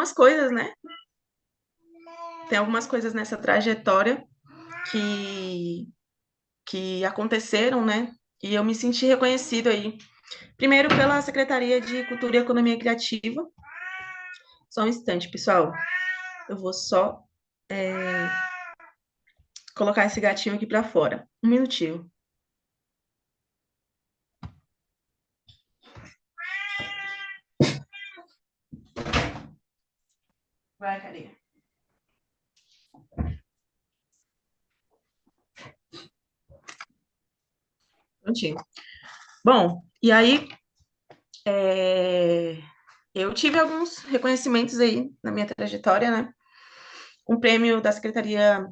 algumas coisas, né? Tem algumas coisas nessa trajetória que, que aconteceram, né? E eu me senti reconhecido aí. Primeiro pela Secretaria de Cultura e Economia Criativa. Só um instante, pessoal. Eu vou só colocar esse gatinho aqui para fora. Um minutinho. Vai, carinha. Prontinho. Bom, e aí eu tive alguns reconhecimentos aí na minha trajetória, né? Um prêmio da Secretaria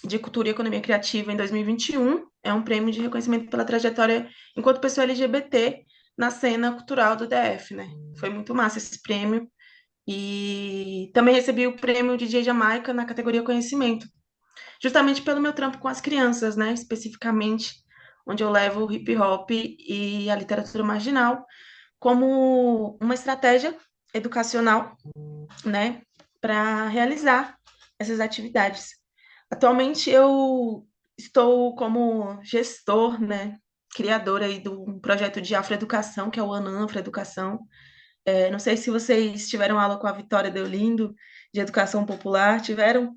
de Cultura e Economia Criativa em 2021 é um prêmio de reconhecimento pela trajetória enquanto pessoa LGBT na cena cultural do DF, né? Foi muito massa esse prêmio. E também recebi o prêmio DJ Jamaica na categoria Conhecimento, justamente pelo meu trampo com as crianças, né? Especificamente, onde eu levo o hip hop e a literatura marginal como uma estratégia educacional, né? Para realizar essas atividades. Atualmente eu estou como gestor, né? Criadora aí do projeto de afroeducação, que é o ANAN Afroeducação. Não sei se vocês tiveram aula com a Vitória Deolindo, de Educação Popular, tiveram?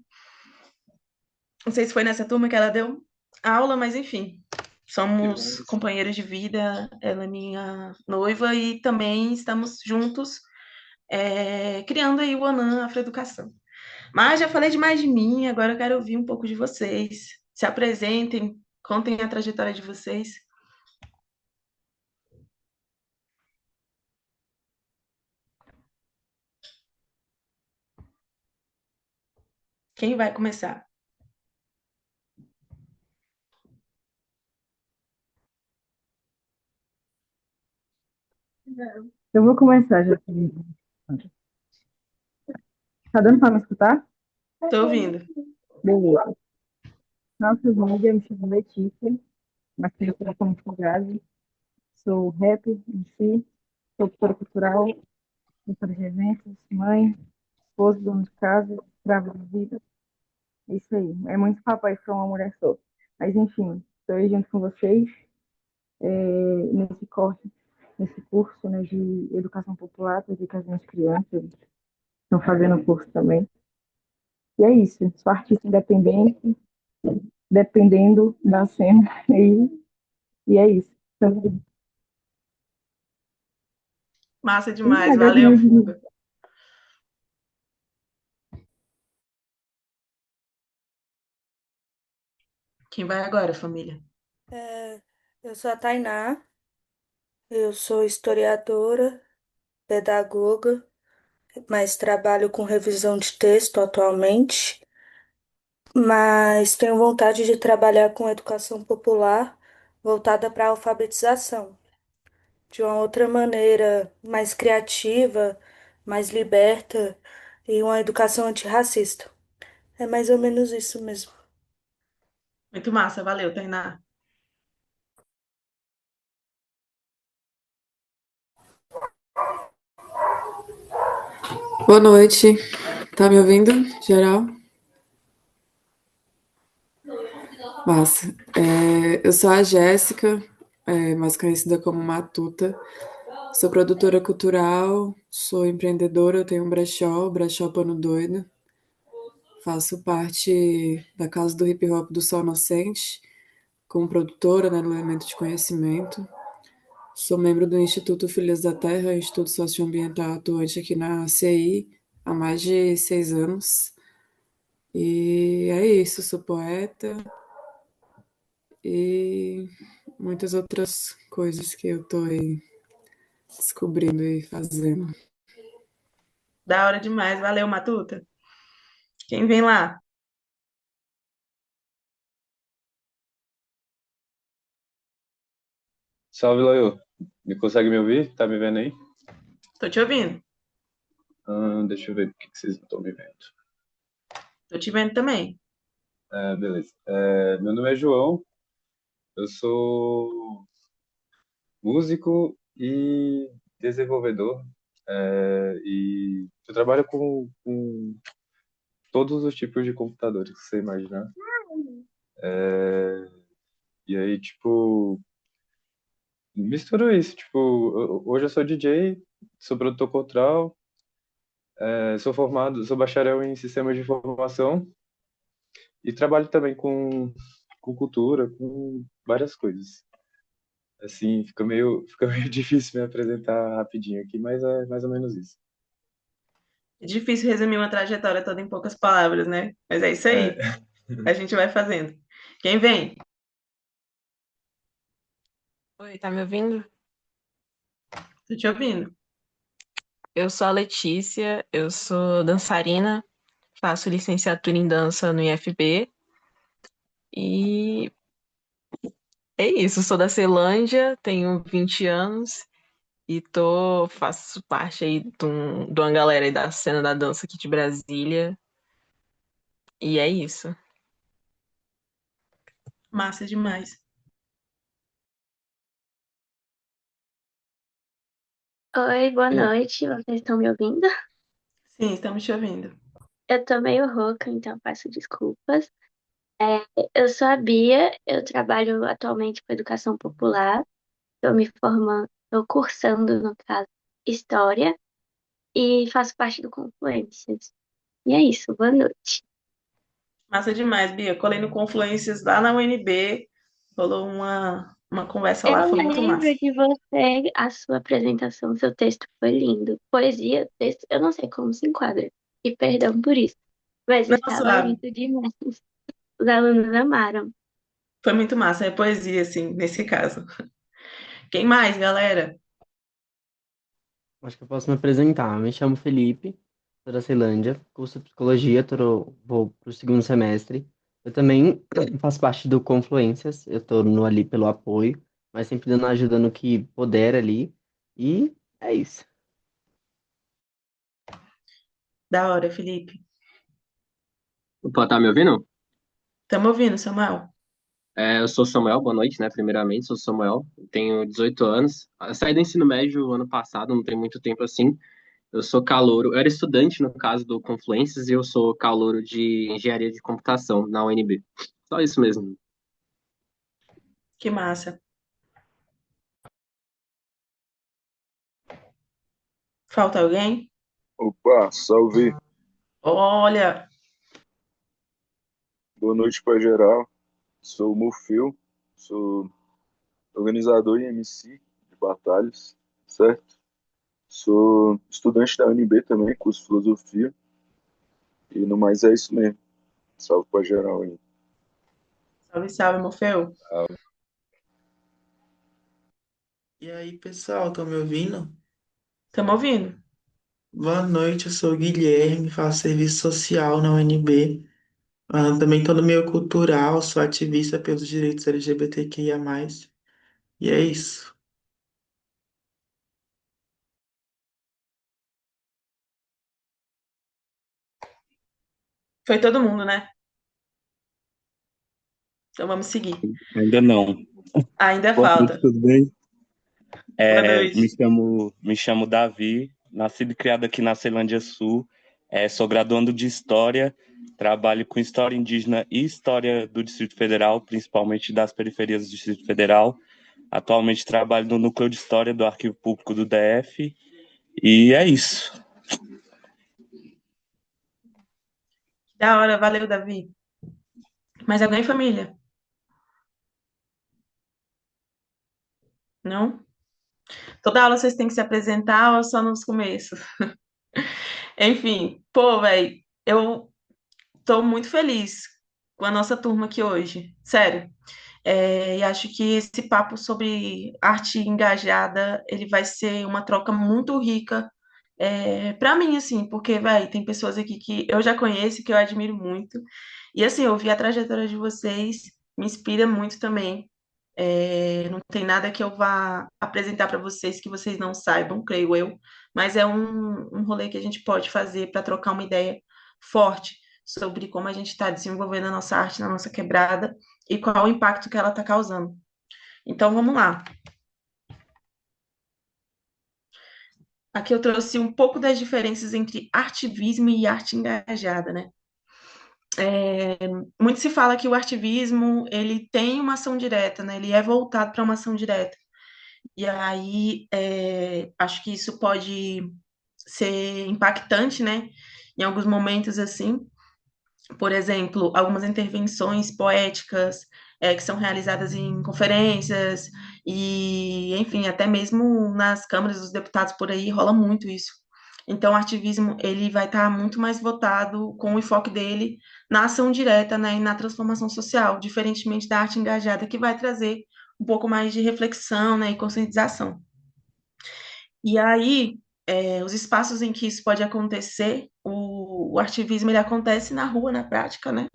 Não sei se foi nessa turma que ela deu aula, mas enfim, somos Tivemos. companheiros de vida, ela é minha noiva e também estamos juntos criando aí o ANAN Afroeducação. Mas já falei demais de mim, agora eu quero ouvir um pouco de vocês. Se apresentem, contem a trajetória de vocês. Quem vai começar? Eu vou começar já. Tá dando para me escutar? Estou ouvindo. Beleza. Nossa, mídia, me chamo Letícia, mas conhecida como Fugazi. Sou rapper em si, produtora cultural, produtora de eventos, mãe, esposa, dona de casa, escrava de vida. É isso aí. É muito papai para uma mulher só. Mas, enfim, estou aí junto com vocês nesse corte, nesse curso, né, de educação popular, porque as minhas crianças estão fazendo o curso também. E é isso. Sou artista independente, dependendo da cena. E é isso. Então, Massa e demais, agora valeu, Fuga. Quem vai agora, família? Eu sou a Tainá, eu sou historiadora, pedagoga, mas trabalho com revisão de texto atualmente, mas tenho vontade de trabalhar com educação popular voltada para a alfabetização, de uma outra maneira mais criativa, mais liberta e uma educação antirracista. É mais ou menos isso mesmo. Muito massa, valeu, Tainá. Boa noite, tá me ouvindo, geral? Massa. Eu sou a Jéssica, mais conhecida como Matuta. Sou produtora cultural, sou empreendedora, eu tenho um brechó, o Brechó Pano Doido. Faço parte da Casa do Hip Hop do Sol Nascente, como produtora, né, no elemento de conhecimento. Sou membro do Instituto Filhas da Terra, Instituto Socioambiental atuante aqui na CI há mais de 6 anos. E é isso, sou poeta e muitas outras coisas que eu tô aí descobrindo e fazendo. Da hora demais, valeu, Matuta. Quem vem lá? Salve, Laio. Me consegue me ouvir? Tá me vendo aí? Tô te ouvindo. Deixa eu ver o que vocês não estão me vendo. Tô te vendo também. Beleza. Meu nome é João, eu sou músico e desenvolvedor. E eu trabalho com todos os tipos de computadores que você imaginar. E aí, tipo, misturo isso. Tipo, hoje eu sou DJ, sou produtor cultural, sou formado, sou bacharel em sistemas de informação e trabalho também com cultura, com várias coisas. Assim, fica meio difícil me apresentar rapidinho aqui, mas é mais ou menos isso. É difícil resumir uma trajetória toda em poucas palavras, né? Mas é isso aí. É, A gente vai fazendo. Quem vem? Oi, tá me ouvindo? Tô te ouvindo. Eu sou a Letícia, eu sou dançarina, faço licenciatura em dança no IFB e é isso, sou da Ceilândia, tenho 20 anos e faço parte aí de uma galera aí da cena da dança aqui de Brasília e é isso. Massa demais. Oi, boa noite. Vocês estão me ouvindo? Sim, estamos te ouvindo. Eu tô meio rouca, então peço desculpas. É, eu sou a Bia, eu trabalho atualmente com educação popular. Estou me formando, estou cursando, no caso, História e faço parte do Confluências. E é isso, boa noite. Massa demais, Bia. Colei no Confluências lá na UNB. Rolou uma conversa lá, Eu foi muito lembro massa. de você, a sua apresentação, seu texto foi lindo. Poesia, texto, eu não sei como se enquadra. E perdão por isso, mas Não, estava suave. lindo demais. Os alunos amaram. Foi muito massa. É poesia, assim, nesse caso. Quem mais, galera? Acho que eu posso me apresentar. Me chamo Felipe, sou da Ceilândia, curso psicologia, vou para o segundo semestre. Eu também faço parte do Confluências, eu estou no ali pelo apoio, mas sempre dando ajuda no que puder ali. E é isso. Da hora, Felipe. Opa, tá me ouvindo? Tamo ouvindo, Samuel. Eu sou Samuel, boa noite, né? Primeiramente, sou Samuel, tenho 18 anos. Eu saí do ensino médio ano passado, não tem muito tempo assim. Eu sou calouro, eu era estudante no caso do Confluências e eu sou calouro de engenharia de computação na UNB. Só isso mesmo. Que massa. Falta alguém? Opa, salve. Olha, Boa noite para geral. Sou o Mufil, sou organizador e MC de batalhas, certo? Sou estudante da UNB também, curso de filosofia. E no mais é isso mesmo. Salve para geral aí. salve, salve, Morfeu. E aí, pessoal, estão me ouvindo? Tamo ouvindo. Boa noite, eu sou o Guilherme, faço serviço social na UNB. Também estou no meio cultural, sou ativista pelos direitos LGBTQIA+. E é isso. Foi todo mundo, né? Então vamos seguir. Ainda não. Ainda Boa noite, falta. tudo bem? Boa Me noite. chamo Davi, nascido e criado aqui na Ceilândia Sul. Sou graduando de História, trabalho com História Indígena e História do Distrito Federal, principalmente das periferias do Distrito Federal. Atualmente trabalho no Núcleo de História do Arquivo Público do DF. E é isso. Da hora, valeu, Davi. Mais alguém, família? Não? Toda aula vocês têm que se apresentar ou só nos começos? Enfim, pô, velho, eu tô muito feliz com a nossa turma aqui hoje. Sério. E acho que esse papo sobre arte engajada, ele vai ser uma troca muito rica para mim, assim, porque, vai, tem pessoas aqui que eu já conheço, que eu admiro muito. E, assim, ouvir a trajetória de vocês me inspira muito também. Não tem nada que eu vá apresentar para vocês que vocês não saibam, creio eu, mas é um rolê que a gente pode fazer para trocar uma ideia forte sobre como a gente está desenvolvendo a nossa arte na nossa quebrada e qual o impacto que ela está causando. Então, vamos lá. aqui eu trouxe um pouco das diferenças entre artivismo e arte engajada, né? Muito se fala que o artivismo, ele tem uma ação direta, né? Ele é voltado para uma ação direta. E aí, acho que isso pode ser impactante, né? Em alguns momentos, assim. Por exemplo, algumas intervenções poéticas, que são realizadas em conferências e, enfim, até mesmo nas câmaras dos deputados por aí rola muito isso. Então, o ativismo ele vai estar muito mais votado com o enfoque dele na ação direta, né, e na transformação social, diferentemente da arte engajada, que vai trazer um pouco mais de reflexão, né, e conscientização. E aí, os espaços em que isso pode acontecer, o ativismo ele acontece na rua, na prática, né?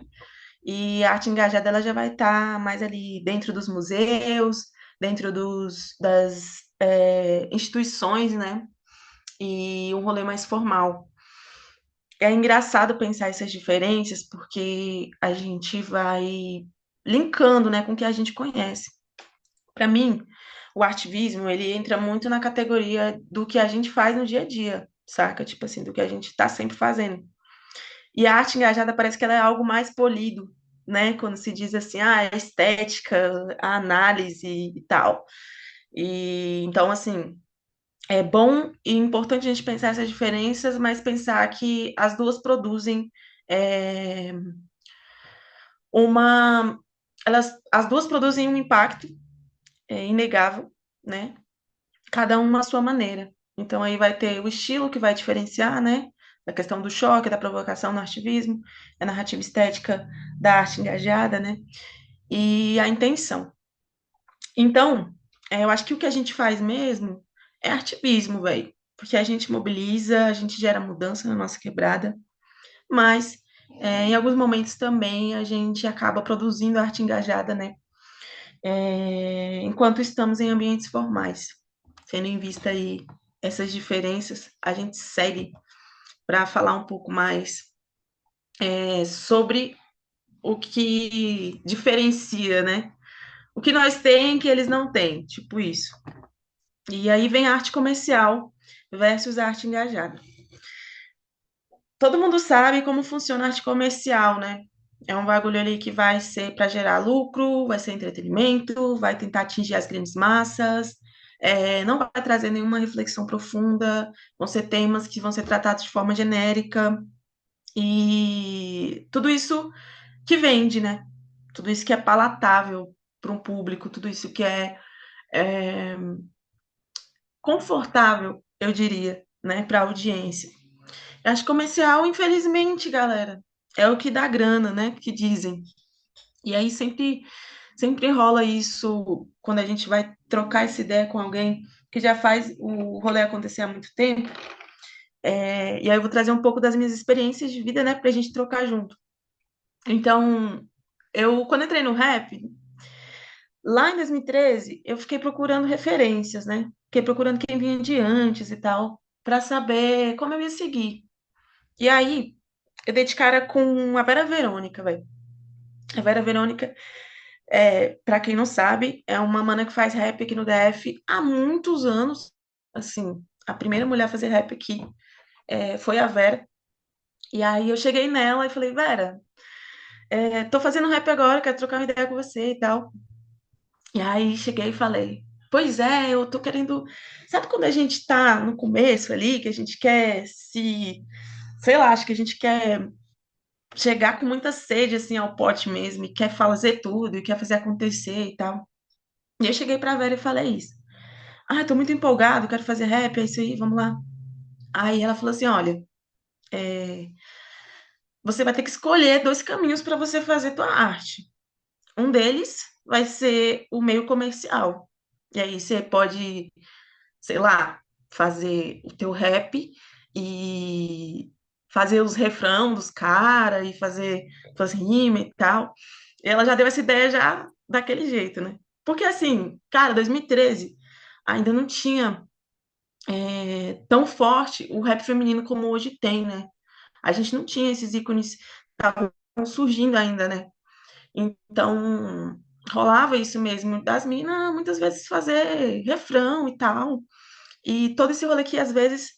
E a arte engajada ela já vai estar mais ali dentro dos museus, dentro das instituições, né? E um rolê mais formal. É engraçado pensar essas diferenças, porque a gente vai linkando, né, com o que a gente conhece. Para mim, o ativismo, ele entra muito na categoria do que a gente faz no dia a dia, saca? Tipo assim, do que a gente está sempre fazendo. E a arte engajada parece que ela é algo mais polido, né? Quando se diz assim, a estética, a análise e tal. E então, assim, é bom e importante a gente pensar essas diferenças, mas pensar que as duas produzem é, uma. As duas produzem um impacto inegável, né? Cada uma à sua maneira. Então aí vai ter o estilo que vai diferenciar, né? Da questão do choque, da provocação no ativismo, a narrativa estética da arte engajada, né? E a intenção. Então, eu acho que o que a gente faz mesmo é ativismo, velho. Porque a gente mobiliza, a gente gera mudança na nossa quebrada, mas em alguns momentos também a gente acaba produzindo arte engajada, né? Enquanto estamos em ambientes formais. Tendo em vista aí essas diferenças, a gente segue para falar um pouco mais sobre o que diferencia, né? O que nós tem que eles não têm, tipo isso. E aí vem a arte comercial versus a arte engajada. Todo mundo sabe como funciona a arte comercial, né? É um bagulho ali que vai ser para gerar lucro, vai ser entretenimento, vai tentar atingir as grandes massas, não vai trazer nenhuma reflexão profunda, vão ser temas que vão ser tratados de forma genérica, e tudo isso que vende, né? Tudo isso que é palatável para um público, tudo isso que é confortável, eu diria, né, para a audiência. Arte comercial, infelizmente, galera, é o que dá grana, né? Que dizem. E aí sempre rola isso quando a gente vai trocar essa ideia com alguém que já faz o rolê acontecer há muito tempo. E aí eu vou trazer um pouco das minhas experiências de vida, né, pra gente trocar junto. Então, quando entrei no rap, lá em 2013, eu fiquei procurando referências, né? Fiquei procurando quem vinha de antes e tal, pra saber como eu ia seguir. E aí, eu dei de cara com a Vera Verônica, velho. A Vera Verônica, para quem não sabe, é uma mana que faz rap aqui no DF há muitos anos. Assim, a primeira mulher a fazer rap aqui foi a Vera. E aí eu cheguei nela e falei, Vera, tô fazendo rap agora, quero trocar uma ideia com você e tal. E aí cheguei e falei, pois é, eu tô querendo. Sabe quando a gente tá no começo ali, que a gente quer sei lá, acho que a gente quer chegar com muita sede assim ao pote mesmo, e quer fazer tudo, e quer fazer acontecer e tal. E eu cheguei pra Vera e falei isso. Ah, tô muito empolgado, quero fazer rap, é isso aí, vamos lá. Aí ela falou assim: olha, você vai ter que escolher dois caminhos para você fazer tua arte. Um deles vai ser o meio comercial. E aí você pode, sei lá, fazer o teu rap e fazer os refrão dos caras e fazer suas rimas e tal. E ela já deu essa ideia já daquele jeito, né? Porque assim, cara, 2013 ainda não tinha tão forte o rap feminino como hoje tem, né? A gente não tinha esses ícones que estavam surgindo ainda, né? Então, rolava isso mesmo, das minas muitas vezes fazer refrão e tal. E todo esse rolê que às vezes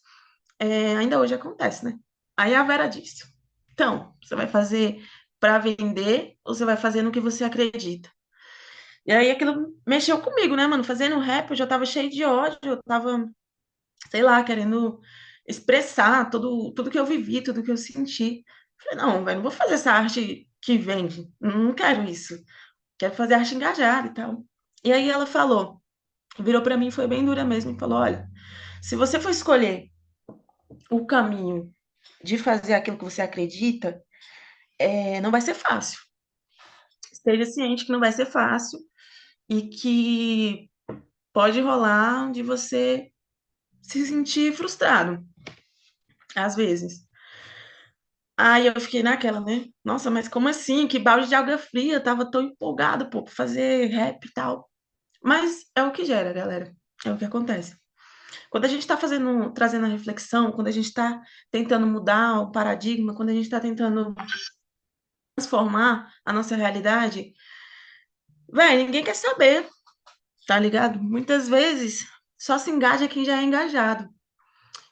ainda hoje acontece, né? Aí a Vera disse: então, você vai fazer para vender ou você vai fazer no que você acredita? E aí aquilo mexeu comigo, né, mano? Fazendo rap, eu já tava cheio de ódio, eu tava, sei lá, querendo expressar tudo que eu vivi, tudo que eu senti. Falei, não, velho, não vou fazer essa arte que vende. Não quero isso. Quero fazer arte engajada e tal. E aí ela falou, virou pra mim, foi bem dura mesmo, e falou: olha, se você for escolher o caminho de fazer aquilo que você acredita, não vai ser fácil. Esteja ciente que não vai ser fácil e que pode rolar de você se sentir frustrado, às vezes. Aí eu fiquei naquela, né? Nossa, mas como assim? Que balde de água fria, eu tava tão empolgado, pô, pra fazer rap e tal. Mas é o que gera, galera. É o que acontece. Quando a gente tá trazendo a reflexão, quando a gente tá tentando mudar o paradigma, quando a gente tá tentando transformar a nossa realidade, velho, ninguém quer saber, tá ligado? Muitas vezes só se engaja quem já é engajado.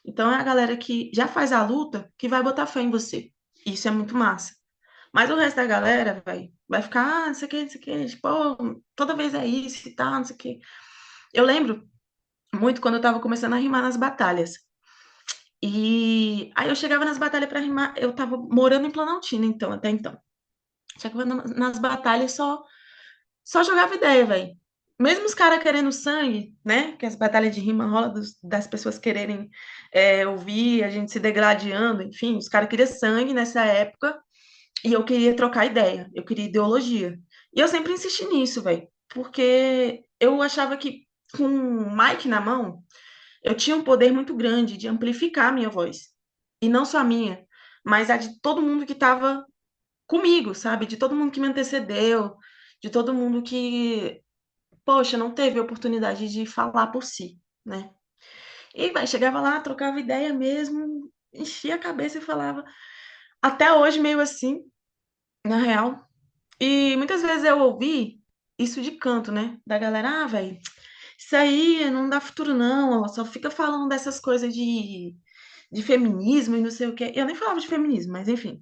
Então é a galera que já faz a luta que vai botar fé em você. Isso é muito massa. Mas o resto da galera, vai ficar, não sei o que, não sei o que, tipo, toda vez é isso e tal, não sei o que. Eu lembro muito quando eu tava começando a rimar nas batalhas. E aí eu chegava nas batalhas pra rimar, eu tava morando em Planaltina, então, até então. Chegava nas batalhas só jogava ideia, velho. Mesmo os caras querendo sangue, né? Que as batalhas de rima rola das pessoas quererem ouvir, a gente se degladiando, enfim, os caras queriam sangue nessa época e eu queria trocar ideia, eu queria ideologia. E eu sempre insisti nisso, velho, porque eu achava que com o mic na mão, eu tinha um poder muito grande de amplificar a minha voz. E não só a minha, mas a de todo mundo que estava comigo, sabe? De todo mundo que me antecedeu, de todo mundo que, poxa, não teve oportunidade de falar por si, né? E vai, chegava lá, trocava ideia mesmo, enchia a cabeça e falava. Até hoje, meio assim, na real. E muitas vezes eu ouvi isso de canto, né? Da galera, velho, isso aí não dá futuro, não, ó, só fica falando dessas coisas de feminismo e não sei o quê. Eu nem falava de feminismo, mas enfim,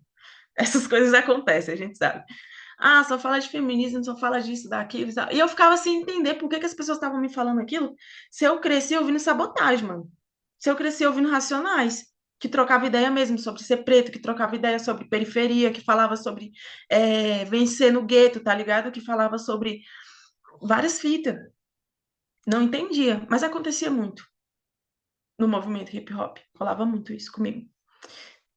essas coisas acontecem, a gente sabe. Ah, só fala de feminismo, só fala disso, daquilo e tal. E eu ficava sem entender por que que as pessoas estavam me falando aquilo se eu cresci ouvindo Sabotagem, mano. Se eu cresci ouvindo Racionais, que trocava ideia mesmo sobre ser preto, que trocava ideia sobre periferia, que falava sobre vencer no gueto, tá ligado? Que falava sobre várias fitas. Não entendia, mas acontecia muito no movimento hip hop. Rolava muito isso comigo.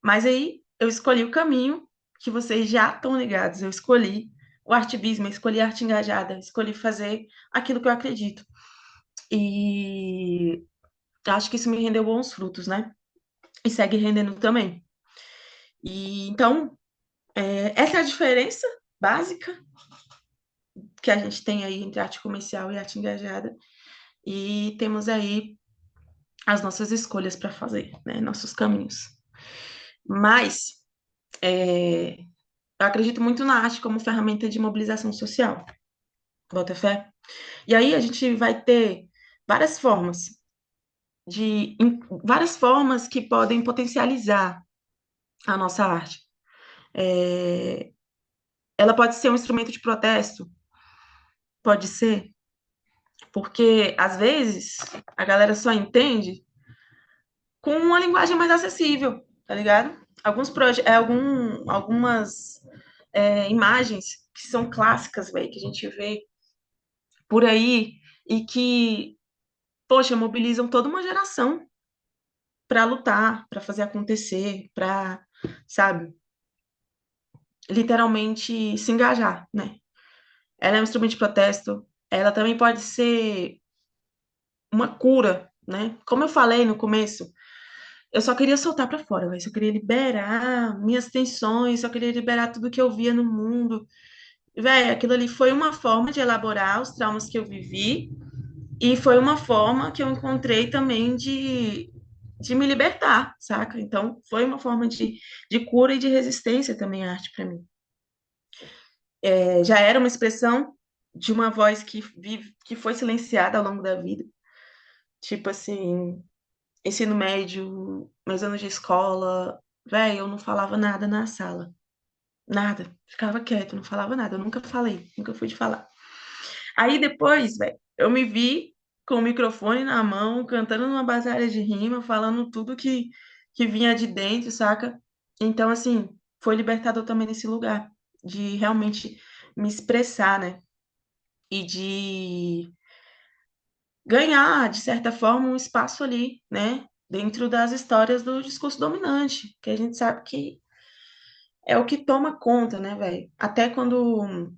Mas aí eu escolhi o caminho que vocês já estão ligados. Eu escolhi o ativismo, eu escolhi a arte engajada, eu escolhi fazer aquilo que eu acredito. E acho que isso me rendeu bons frutos, né? E segue rendendo também. E então, essa é a diferença básica que a gente tem aí entre arte comercial e arte engajada. E temos aí as nossas escolhas para fazer, né? Nossos caminhos. Mas eu acredito muito na arte como ferramenta de mobilização social. Bota fé? E aí a gente vai ter várias formas várias formas que podem potencializar a nossa arte. Ela pode ser um instrumento de protesto, pode ser, porque às vezes a galera só entende com uma linguagem mais acessível, tá ligado? Algumas imagens que são clássicas, velho, que a gente vê por aí e que, poxa, mobilizam toda uma geração para lutar, para fazer acontecer, para, sabe, literalmente se engajar, né? Ela é um instrumento de protesto, ela também pode ser uma cura, né? Como eu falei no começo, eu só queria soltar para fora, eu só queria liberar minhas tensões, só queria liberar tudo que eu via no mundo. Véi, aquilo ali foi uma forma de elaborar os traumas que eu vivi e foi uma forma que eu encontrei também de me libertar, saca? Então, foi uma forma de cura e de resistência também a arte para mim. Já era uma expressão de uma voz que foi silenciada ao longo da vida, Tipo assim, ensino médio, meus anos de escola, velho, eu não falava nada na sala. Nada. Ficava quieto, não falava nada. Eu nunca falei, nunca fui de falar. Aí depois, velho, eu me vi com o microfone na mão, cantando numa batalha de rima, falando tudo que vinha de dentro, saca? Então, assim, foi libertador também nesse lugar, de realmente me expressar, né? E de ganhar, de certa forma, um espaço ali, né? Dentro das histórias do discurso dominante, que a gente sabe que é o que toma conta, né, velho? Até quando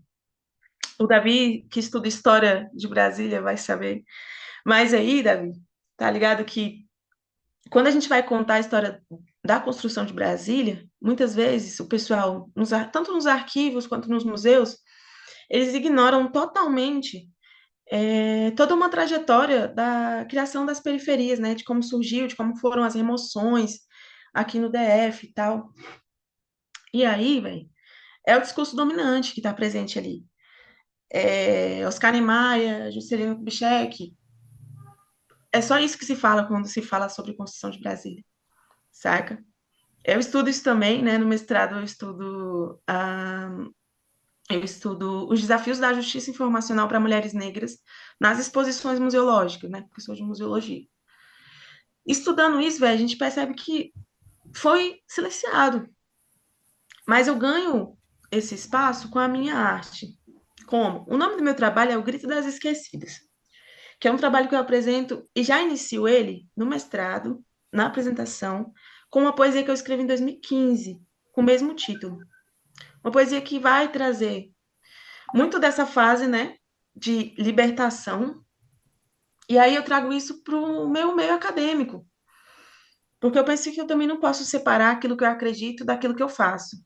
o Davi, que estuda história de Brasília, vai saber. Mas aí, Davi, tá ligado que quando a gente vai contar a história da construção de Brasília, muitas vezes o pessoal, tanto nos arquivos quanto nos museus, eles ignoram totalmente toda uma trajetória da criação das periferias, né? De como surgiu, de como foram as remoções aqui no DF e tal. E aí, velho, é o discurso dominante que está presente ali. Oscar Niemeyer, Juscelino Kubitschek, é só isso que se fala quando se fala sobre construção de Brasília, saca? Eu estudo isso também, né? No mestrado eu estudo os desafios da justiça informacional para mulheres negras nas exposições museológicas, né? Porque eu sou de museologia. Estudando isso, velho, a gente percebe que foi silenciado. Mas eu ganho esse espaço com a minha arte. Como? O nome do meu trabalho é O Grito das Esquecidas, que é um trabalho que eu apresento e já inicio ele no mestrado, na apresentação, com uma poesia que eu escrevi em 2015, com o mesmo título. Uma poesia que vai trazer muito dessa fase, né, de libertação. E aí eu trago isso para o meu meio acadêmico, porque eu pensei que eu também não posso separar aquilo que eu acredito daquilo que eu faço.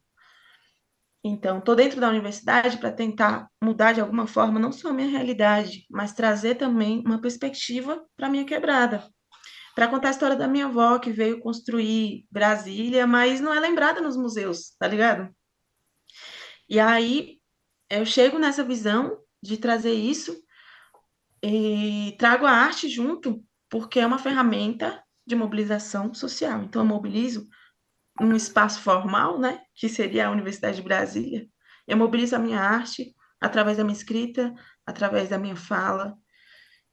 Então, estou dentro da universidade para tentar mudar de alguma forma não só a minha realidade, mas trazer também uma perspectiva para a minha quebrada. Para contar a história da minha avó, que veio construir Brasília, mas não é lembrada nos museus, tá ligado? E aí eu chego nessa visão de trazer isso e trago a arte junto, porque é uma ferramenta de mobilização social. Então, eu mobilizo num espaço formal, né, que seria a Universidade de Brasília. Eu mobilizo a minha arte através da minha escrita, através da minha fala,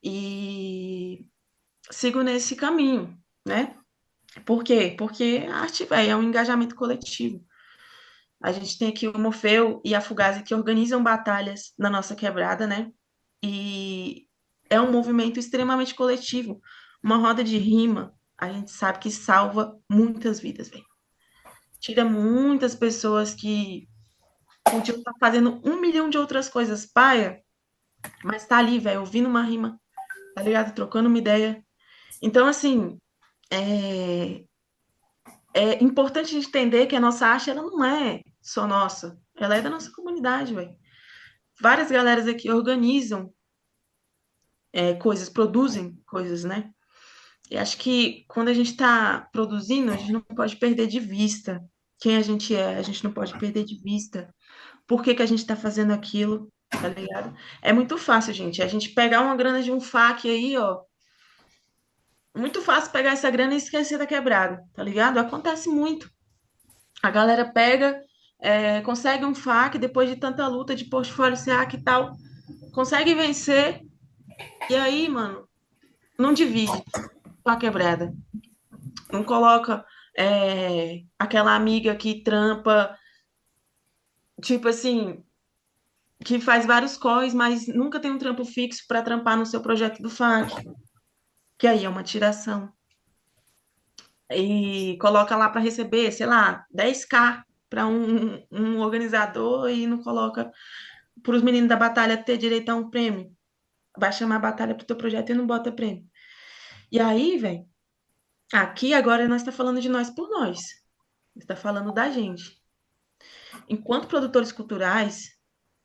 e sigo nesse caminho, né? Por quê? Porque a arte, véio, é um engajamento coletivo. A gente tem aqui o Morfeu e a Fugazi que organizam batalhas na nossa quebrada, né? E é um movimento extremamente coletivo. Uma roda de rima, a gente sabe que salva muitas vidas, velho. Tira muitas pessoas que podiam estar fazendo 1 milhão de outras coisas paia, mas tá ali, velho, ouvindo uma rima, tá ligado? Trocando uma ideia. Então, assim, é, é importante a gente entender que a nossa arte, ela não é só nossa, ela é da nossa comunidade, velho. Várias galeras aqui organizam coisas, produzem coisas, né? E acho que quando a gente está produzindo, a gente não pode perder de vista quem a gente é, a gente não pode perder de vista por que que a gente está fazendo aquilo, tá ligado? É muito fácil, gente, a gente pegar uma grana de um FAQ aí, ó, muito fácil pegar essa grana e esquecer da quebrada, tá ligado? Acontece muito. A galera pega, consegue um FAQ depois de tanta luta de portfólio SEAC e tal, consegue vencer, e aí, mano, não divide com a quebrada. Não coloca aquela amiga que trampa, tipo assim, que faz vários corres, mas nunca tem um trampo fixo para trampar no seu projeto do FAQ, que aí é uma tiração. E coloca lá para receber, sei lá, 10K para um organizador e não coloca para os meninos da batalha ter direito a um prêmio. Vai chamar a batalha para o teu projeto e não bota prêmio. E aí, velho, aqui agora nós está falando de nós por nós. Está falando da gente. Enquanto produtores culturais,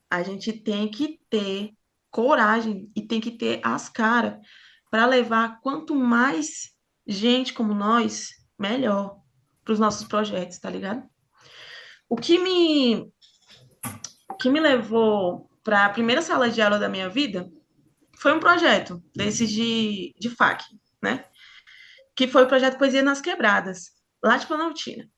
a gente tem que ter coragem e tem que ter as caras para levar quanto mais gente como nós, melhor para os nossos projetos, tá ligado? O que me levou para a primeira sala de aula da minha vida foi um projeto desses de FAQ. né? Que foi o projeto Poesia nas Quebradas, lá de Planaltina.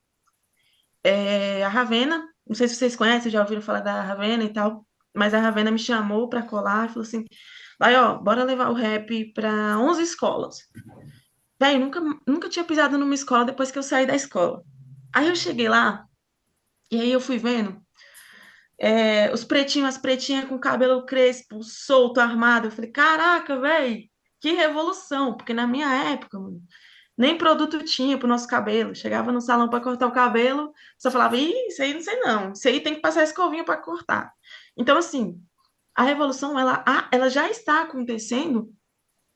A Ravena, não sei se vocês conhecem, já ouviram falar da Ravena e tal, mas a Ravena me chamou para colar e falou assim: vai, ó, bora levar o rap para 11 escolas. Véi, nunca tinha pisado numa escola depois que eu saí da escola. Aí eu cheguei lá, e aí eu fui vendo os pretinhos, as pretinhas com cabelo crespo, solto, armado. Eu falei, caraca, velho, que revolução, porque na minha época, mano, nem produto tinha pro nosso cabelo. Chegava no salão para cortar o cabelo, só falava, ih, isso aí não sei não, isso aí tem que passar escovinha para cortar. Então, assim, a revolução, ela já está acontecendo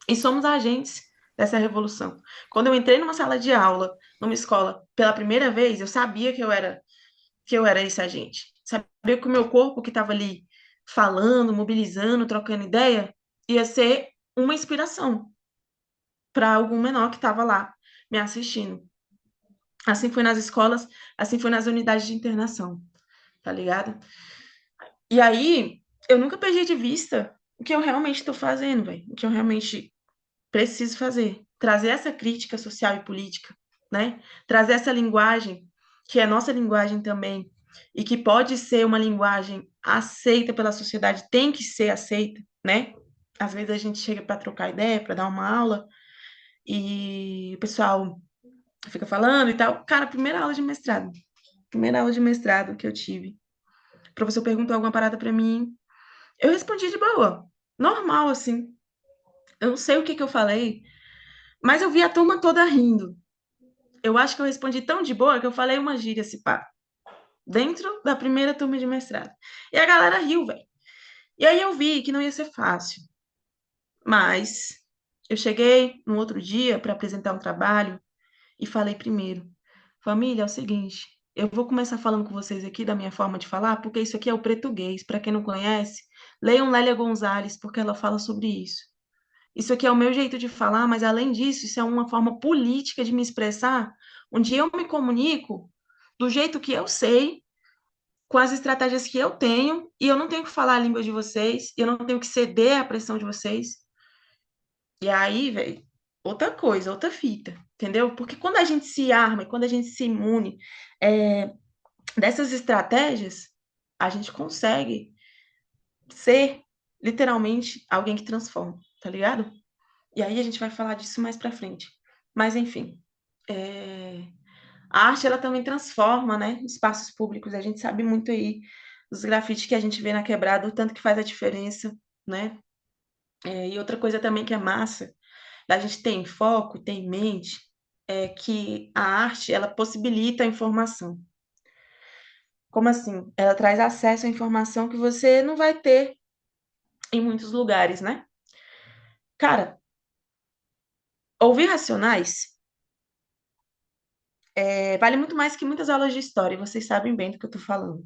e somos agentes dessa revolução. Quando eu entrei numa sala de aula, numa escola, pela primeira vez, eu sabia que eu era esse agente. Sabia que o meu corpo que estava ali falando, mobilizando, trocando ideia, ia ser uma inspiração para algum menor que estava lá me assistindo. Assim foi nas escolas, assim foi nas unidades de internação, tá ligado? E aí, eu nunca perdi de vista o que eu realmente estou fazendo, velho. O que eu realmente preciso fazer. Trazer essa crítica social e política, né? Trazer essa linguagem, que é nossa linguagem também, e que pode ser uma linguagem aceita pela sociedade, tem que ser aceita, né? Às vezes a gente chega para trocar ideia, para dar uma aula, e o pessoal fica falando e tal. Cara, primeira aula de mestrado que eu tive, o professor perguntou alguma parada para mim, eu respondi de boa, normal, assim. Eu não sei o que que eu falei, mas eu vi a turma toda rindo. Eu acho que eu respondi tão de boa que eu falei uma gíria, se pá, dentro da primeira turma de mestrado. E a galera riu, velho. E aí eu vi que não ia ser fácil. Mas eu cheguei no outro dia para apresentar um trabalho e falei primeiro: família, é o seguinte, eu vou começar falando com vocês aqui da minha forma de falar, porque isso aqui é o português. Para quem não conhece, leiam Lélia Gonzalez, porque ela fala sobre isso. Isso aqui é o meu jeito de falar, mas além disso, isso é uma forma política de me expressar, onde eu me comunico do jeito que eu sei, com as estratégias que eu tenho, e eu não tenho que falar a língua de vocês, eu não tenho que ceder à pressão de vocês. E aí, velho, outra coisa, outra fita, entendeu? Porque quando a gente se arma e quando a gente se imune dessas estratégias, a gente consegue ser literalmente alguém que transforma, tá ligado? E aí a gente vai falar disso mais pra frente. Mas, enfim, a arte, ela também transforma, né, espaços públicos. A gente sabe muito aí dos grafites que a gente vê na quebrada, o tanto que faz a diferença, né? E outra coisa também que é massa, a gente tem em foco, tem em mente, é que a arte, ela possibilita a informação. Como assim? Ela traz acesso à informação que você não vai ter em muitos lugares, né? Cara, ouvir Racionais vale muito mais que muitas aulas de história, e vocês sabem bem do que eu tô falando.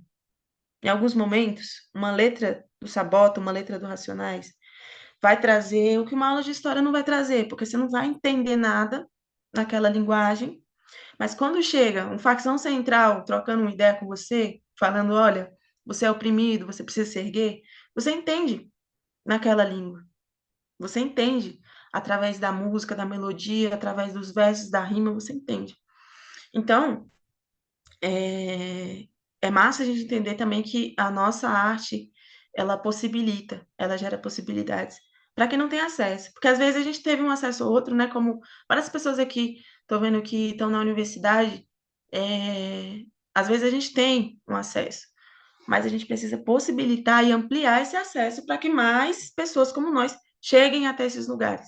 Em alguns momentos, uma letra do Sabota, uma letra do Racionais, vai trazer o que uma aula de história não vai trazer, porque você não vai entender nada naquela linguagem. Mas quando chega um facção central trocando uma ideia com você, falando, olha, você é oprimido, você precisa se erguer, você entende naquela língua. Você entende através da música, da melodia, através dos versos, da rima, você entende. Então, é massa a gente entender também que a nossa arte, ela possibilita, ela gera possibilidades para quem não tem acesso. Porque às vezes a gente teve um acesso ou outro, né? Como várias pessoas aqui, estou vendo que estão na universidade, às vezes a gente tem um acesso, mas a gente precisa possibilitar e ampliar esse acesso para que mais pessoas como nós cheguem até esses lugares.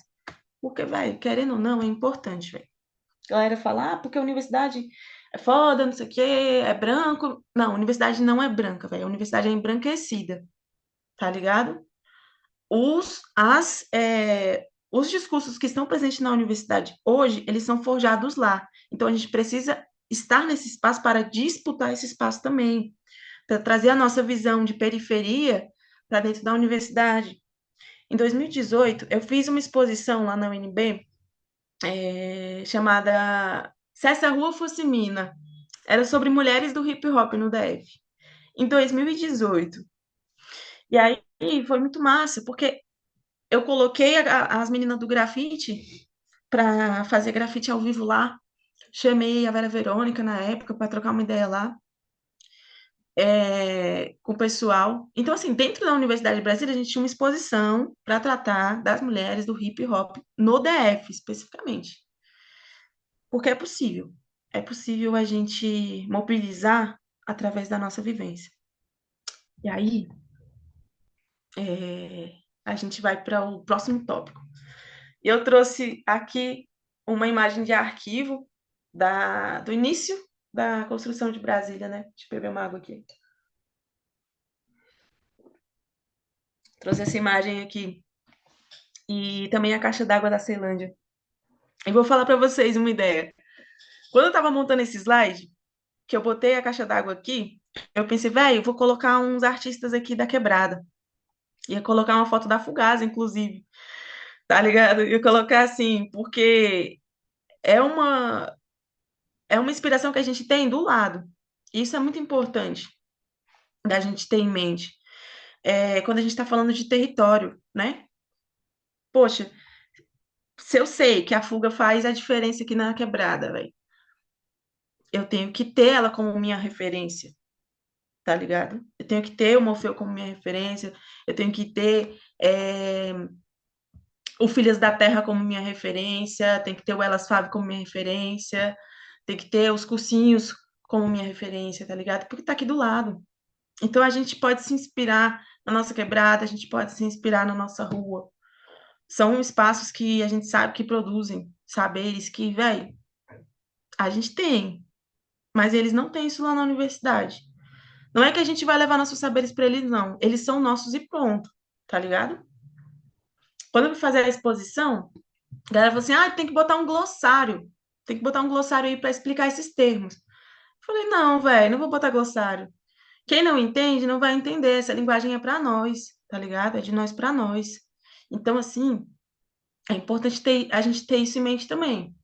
Porque, velho, querendo ou não, é importante, velho. A galera fala, porque a universidade é foda, não sei o quê, é branco. Não, a universidade não é branca, velho. A universidade é embranquecida, tá ligado? Os discursos que estão presentes na universidade hoje, eles são forjados lá. Então, a gente precisa estar nesse espaço para disputar esse espaço também, para trazer a nossa visão de periferia para dentro da universidade. Em 2018, eu fiz uma exposição lá na UNB, chamada Se Essa Rua Fosse Mina. Era sobre mulheres do hip hop no DF, em 2018. E aí foi muito massa, porque eu coloquei as meninas do grafite para fazer grafite ao vivo lá. Chamei a Vera Verônica na época para trocar uma ideia lá com o pessoal. Então, assim, dentro da Universidade de Brasília, a gente tinha uma exposição para tratar das mulheres do hip hop no DF, especificamente. Porque é possível. É possível a gente mobilizar através da nossa vivência. E aí, a gente vai para o próximo tópico. Eu trouxe aqui uma imagem de arquivo do início da construção de Brasília, né? Deixa eu beber uma água aqui. Trouxe essa imagem aqui. E também a caixa d'água da Ceilândia. E vou falar para vocês uma ideia. Quando eu estava montando esse slide, que eu botei a caixa d'água aqui, eu pensei, velho, vou colocar uns artistas aqui da quebrada. Ia colocar uma foto da Fugaz, inclusive. Tá ligado? Ia colocar assim, porque é uma inspiração que a gente tem do lado. Isso é muito importante da gente ter em mente. Quando a gente está falando de território, né? Poxa, se eu sei que a fuga faz a diferença aqui na quebrada, velho, eu tenho que ter ela como minha referência, tá ligado? Eu tenho que ter o Morfeu como minha referência, eu tenho que ter o Filhas da Terra como minha referência, tem que ter o Elas Fave como minha referência, tem que ter os cursinhos como minha referência, tá ligado? Porque tá aqui do lado. Então a gente pode se inspirar na nossa quebrada, a gente pode se inspirar na nossa rua. São espaços que a gente sabe que produzem saberes que, velho, a gente tem, mas eles não têm isso lá na universidade. Não é que a gente vai levar nossos saberes para eles, não. Eles são nossos e pronto, tá ligado? Quando eu fui fazer a exposição, a galera falou assim: tem que botar um glossário. Tem que botar um glossário aí para explicar esses termos. Eu falei: não, velho, não vou botar glossário. Quem não entende, não vai entender. Essa linguagem é para nós, tá ligado? É de nós para nós. Então, assim, é importante a gente ter isso em mente também.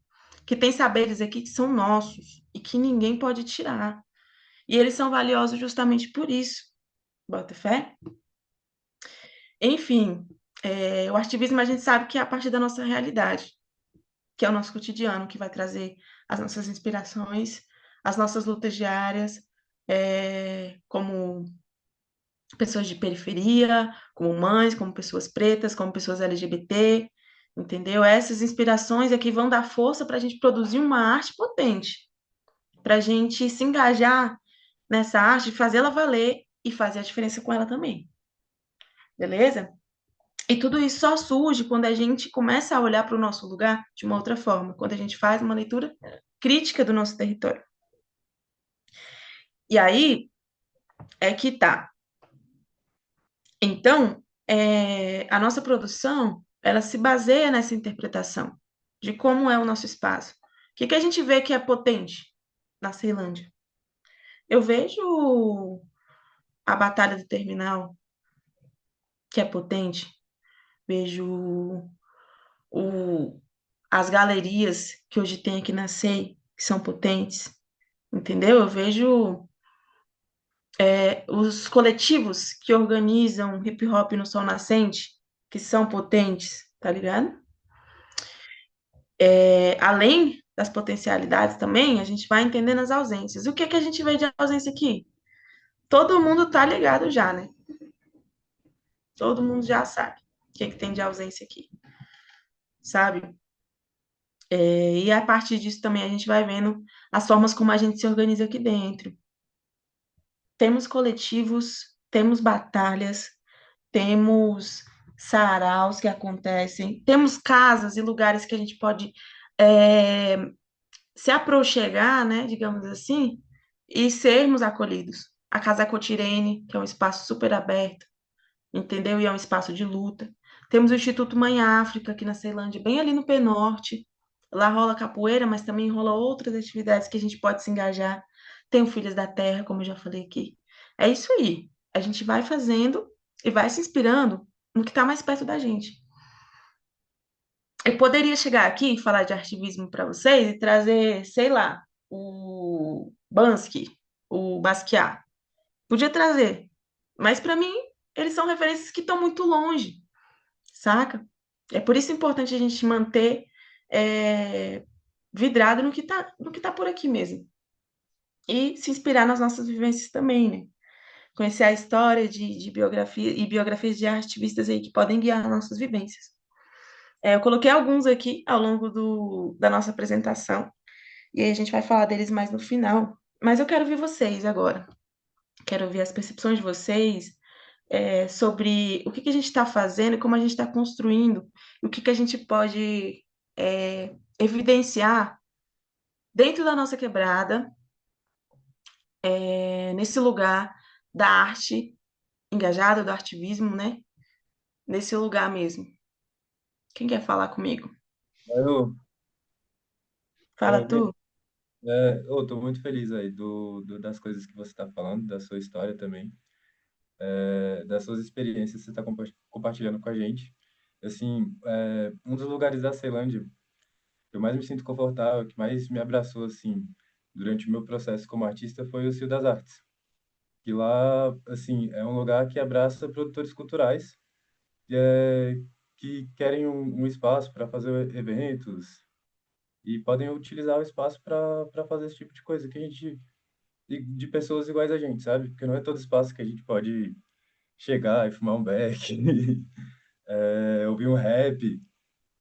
Que tem saberes aqui que são nossos e que ninguém pode tirar. E eles são valiosos justamente por isso. Bota fé? Enfim, o ativismo a gente sabe que é a partir da nossa realidade, que é o nosso cotidiano, que vai trazer as nossas inspirações, as nossas lutas diárias, como pessoas de periferia, como mães, como pessoas pretas, como pessoas LGBT, entendeu? Essas inspirações é que vão dar força para a gente produzir uma arte potente, para a gente se engajar nessa arte, fazê-la valer e fazer a diferença com ela também. Beleza? E tudo isso só surge quando a gente começa a olhar para o nosso lugar de uma outra forma, quando a gente faz uma leitura crítica do nosso território. E aí é que tá. Então, a nossa produção, ela se baseia nessa interpretação de como é o nosso espaço. O que a gente vê que é potente na Ceilândia? Eu vejo a Batalha do Terminal, que é potente. Vejo as galerias que hoje tem aqui na SEI, que são potentes, entendeu? Eu vejo os coletivos que organizam hip hop no Sol Nascente, que são potentes, tá ligado? Além das potencialidades também, a gente vai entendendo as ausências. O que a gente vê de ausência aqui? Todo mundo tá ligado já, né? Todo mundo já sabe o que tem de ausência aqui, sabe? E a partir disso também a gente vai vendo as formas como a gente se organiza aqui dentro. Temos coletivos, temos batalhas, temos saraus que acontecem, temos casas e lugares que a gente pode se aproxegar, né, digamos assim, e sermos acolhidos. A Casa Cotirene, que é um espaço super aberto, entendeu? E é um espaço de luta. Temos o Instituto Mãe África, aqui na Ceilândia, bem ali no Penorte. Lá rola capoeira, mas também rola outras atividades que a gente pode se engajar. Tem o Filhas da Terra, como eu já falei aqui. É isso aí. A gente vai fazendo e vai se inspirando no que está mais perto da gente. Eu poderia chegar aqui e falar de ativismo para vocês e trazer, sei lá, o Bansky, o Basquiat. Podia trazer. Mas para mim, eles são referências que estão muito longe, saca? É por isso importante a gente manter é, vidrado no que tá por aqui mesmo. E se inspirar nas nossas vivências também, né? Conhecer a história de biografia e biografias de ativistas aí que podem guiar nossas vivências. Eu coloquei alguns aqui ao longo da nossa apresentação, e aí a gente vai falar deles mais no final. Mas eu quero ouvir vocês agora. Quero ouvir as percepções de vocês, sobre o que que a gente está fazendo, como a gente está construindo, o que que a gente pode evidenciar dentro da nossa quebrada, nesse lugar da arte engajada, do ativismo, né? Nesse lugar mesmo. Quem quer falar comigo? Eu, tá me Fala ouvindo? tu. Eu tô muito feliz aí das coisas que você está falando, da sua história também, das suas experiências que você está compartilhando com a gente. Assim, um dos lugares da Ceilândia que eu mais me sinto confortável, que mais me abraçou, assim, durante o meu processo como artista foi o Cio das Artes. Que lá, assim, é um lugar que abraça produtores culturais que querem um espaço para fazer eventos e podem utilizar o espaço para fazer esse tipo de coisa que a gente de pessoas iguais a gente, sabe? Porque não é todo espaço que a gente pode chegar e fumar um beck, ouvir um rap,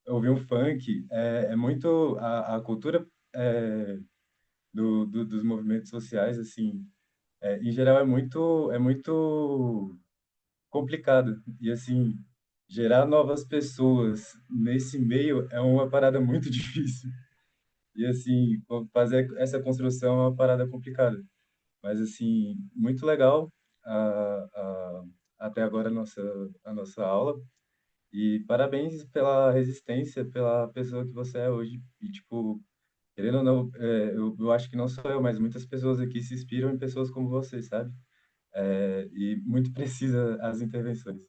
ouvir um funk. É muito a cultura é, dos movimentos sociais, assim, em geral é muito complicado. E, assim, gerar novas pessoas nesse meio é uma parada muito difícil. E, assim, fazer essa construção é uma parada complicada. Mas, assim, muito legal até agora a nossa aula. E parabéns pela resistência, pela pessoa que você é hoje. E, tipo, querendo ou não, eu acho que não só eu, mas muitas pessoas aqui se inspiram em pessoas como você, sabe? E muito precisa as intervenções.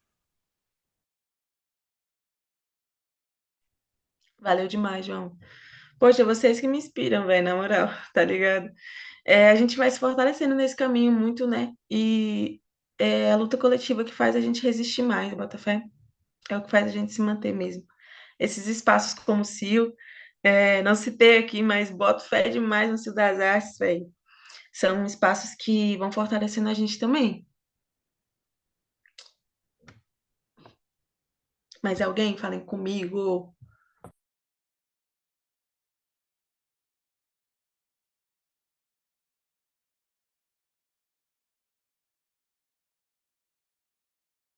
Valeu demais, João. Poxa, vocês que me inspiram, velho, na moral, tá ligado? A gente vai se fortalecendo nesse caminho muito, né? E é a luta coletiva que faz a gente resistir mais, Botafé. É o que faz a gente se manter mesmo. Esses espaços como o CIO, não citei aqui, mas boto fé demais no CIO das Artes, velho. São espaços que vão fortalecendo a gente também. Mas alguém, falem comigo.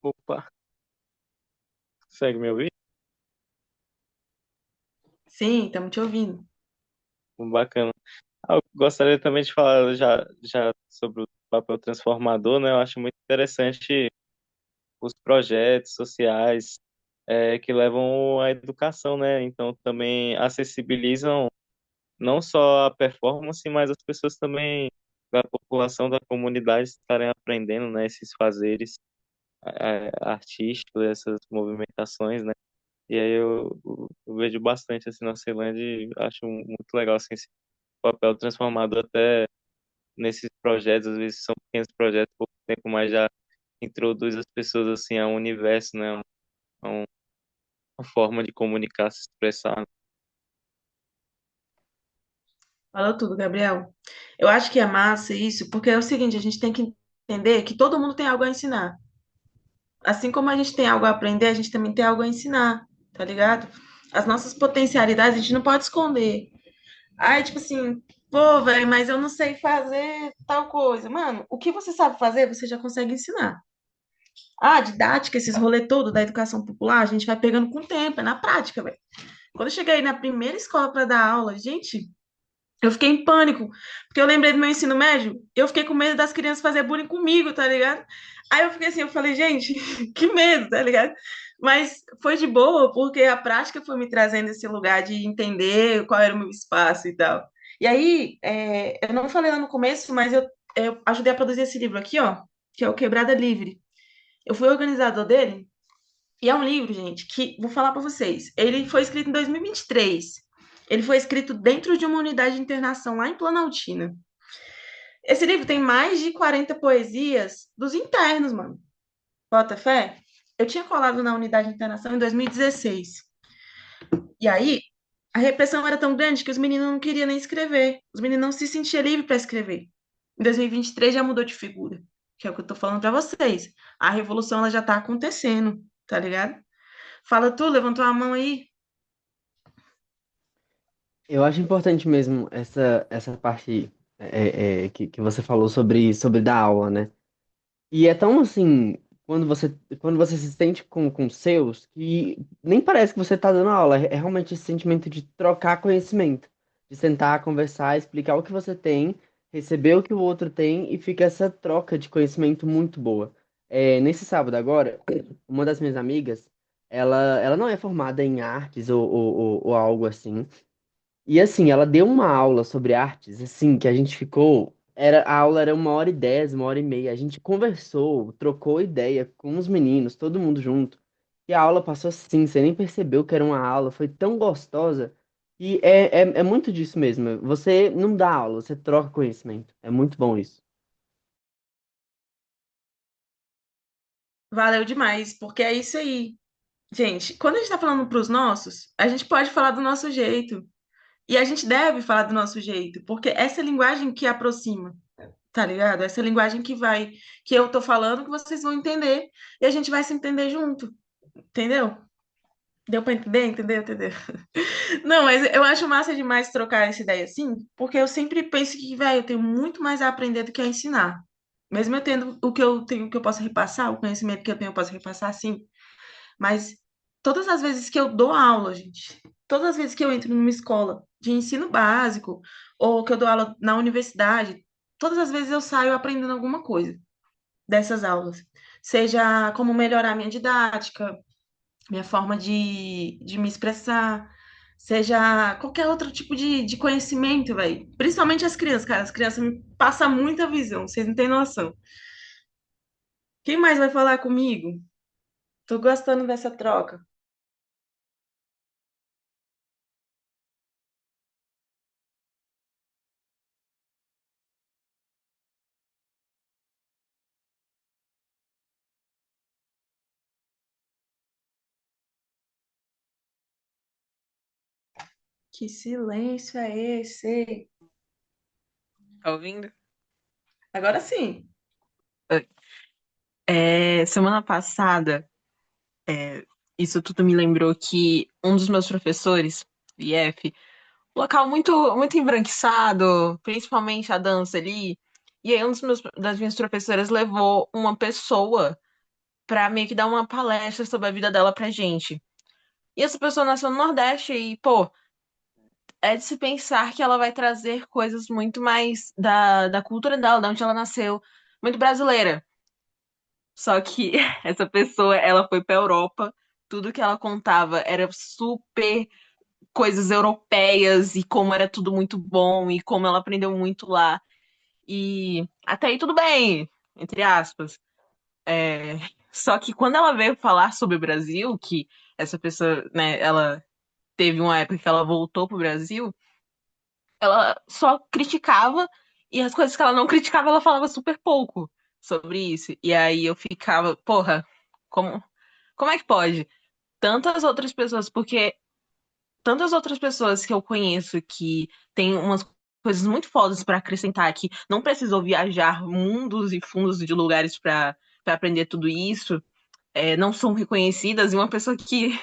Opa, consegue me ouvir? Sim, estamos te ouvindo. Bacana. Eu gostaria também de falar já sobre o papel transformador, né? Eu acho muito interessante os projetos sociais que levam à educação, né? Então também acessibilizam não só a performance, mas as pessoas também da população da comunidade estarem aprendendo, né? Esses fazeres artísticos, essas movimentações, né? E aí eu vejo bastante assim na Ceilândia e acho muito legal assim, esse papel transformador até nesses projetos, às vezes são pequenos projetos, pouco tempo, mas já introduz as pessoas assim a um universo, né? Uma forma de comunicar, se expressar. Falou tudo, Gabriel. Eu acho que é massa isso, porque é o seguinte, a gente tem que entender que todo mundo tem algo a ensinar. Assim como a gente tem algo a aprender, a gente também tem algo a ensinar, tá ligado? As nossas potencialidades a gente não pode esconder. Ai, tipo assim, pô, velho, mas eu não sei fazer tal coisa. Mano, o que você sabe fazer, você já consegue ensinar. Ah, didática, esses rolê todo da educação popular, a gente vai pegando com o tempo, é na prática, velho. Quando eu cheguei na primeira escola para dar aula, gente, eu fiquei em pânico, porque eu lembrei do meu ensino médio, eu fiquei com medo das crianças fazer bullying comigo, tá ligado? Aí eu fiquei assim, eu falei, gente, que medo, tá ligado? Mas foi de boa, porque a prática foi me trazendo esse lugar de entender qual era o meu espaço e tal. E aí, eu não falei lá no começo, mas eu ajudei a produzir esse livro aqui, ó, que é o Quebrada Livre. Eu fui organizador dele, e é um livro, gente, que vou falar para vocês. Ele foi escrito em 2023. Ele foi escrito dentro de uma unidade de internação lá em Planaltina. Esse livro tem mais de 40 poesias dos internos, mano. Bota fé? Eu tinha colado na unidade de internação em 2016. E aí, A repressão era tão grande que os meninos não queriam nem escrever. Os meninos não se sentiam livres para escrever. Em 2023 já mudou de figura, que é o que eu tô falando para vocês. A revolução ela já tá acontecendo, tá ligado? Fala tu, levantou a mão aí. Eu acho importante mesmo essa parte que você falou sobre dar aula, né? E é tão assim, quando você se sente com seus, que nem parece que você está dando aula, é realmente esse sentimento de trocar conhecimento, de sentar, conversar, explicar o que você tem, receber o que o outro tem e fica essa troca de conhecimento muito boa. Nesse sábado agora, uma das minhas amigas, ela não é formada em artes ou algo assim. E assim, ela deu uma aula sobre artes, assim, que a gente ficou. A aula era 1h10, 1h30. A gente conversou, trocou ideia com os meninos, todo mundo junto. E a aula passou assim, você nem percebeu que era uma aula, foi tão gostosa. E é muito disso mesmo. Você não dá aula, você troca conhecimento. É muito bom isso. Valeu demais, porque é isso aí. Gente, quando a gente tá falando pros nossos, a gente pode falar do nosso jeito. E a gente deve falar do nosso jeito, porque essa é a linguagem que aproxima, tá ligado? Essa é a linguagem que eu tô falando, que vocês vão entender, e a gente vai se entender junto, entendeu? Deu pra entender? Entendeu? Entendeu? Não, mas eu acho massa demais trocar essa ideia assim, porque eu sempre penso que, velho, eu tenho muito mais a aprender do que a ensinar. Mesmo eu tendo o que eu tenho, que eu posso repassar, o conhecimento que eu tenho, eu posso repassar, sim. Mas todas as vezes que eu dou aula, gente, todas as vezes que eu entro numa escola de ensino básico, ou que eu dou aula na universidade, todas as vezes eu saio aprendendo alguma coisa dessas aulas. Seja como melhorar minha didática, minha forma de me expressar, seja qualquer outro tipo de conhecimento, velho. Principalmente as crianças, cara. As crianças me passam muita visão, vocês não têm noção. Quem mais vai falar comigo? Tô gostando dessa troca. Que silêncio é esse? Tá ouvindo? Agora sim. Semana passada, isso tudo me lembrou que um dos meus professores, IF, local muito, muito embranquiçado, principalmente a dança ali. E aí, das minhas professoras levou uma pessoa pra meio que dar uma palestra sobre a vida dela pra gente. E essa pessoa nasceu no Nordeste e, pô, é de se pensar que ela vai trazer coisas muito mais da cultura dela, de onde ela nasceu, muito brasileira. Só que essa pessoa, ela foi pra Europa, tudo que ela contava era super coisas europeias e como era tudo muito bom e como ela aprendeu muito lá. E até aí tudo bem, entre aspas. É, Só que quando ela veio falar sobre o Brasil, que essa pessoa, né, ela teve uma época que ela voltou pro Brasil, ela só criticava e as coisas que ela não criticava, ela falava super pouco sobre isso. E aí eu ficava, porra, como, como é que pode? Tantas outras pessoas, porque tantas outras pessoas que eu conheço que têm umas coisas muito fodas pra acrescentar que não precisou viajar mundos e fundos de lugares pra aprender tudo isso, não são reconhecidas, e uma pessoa que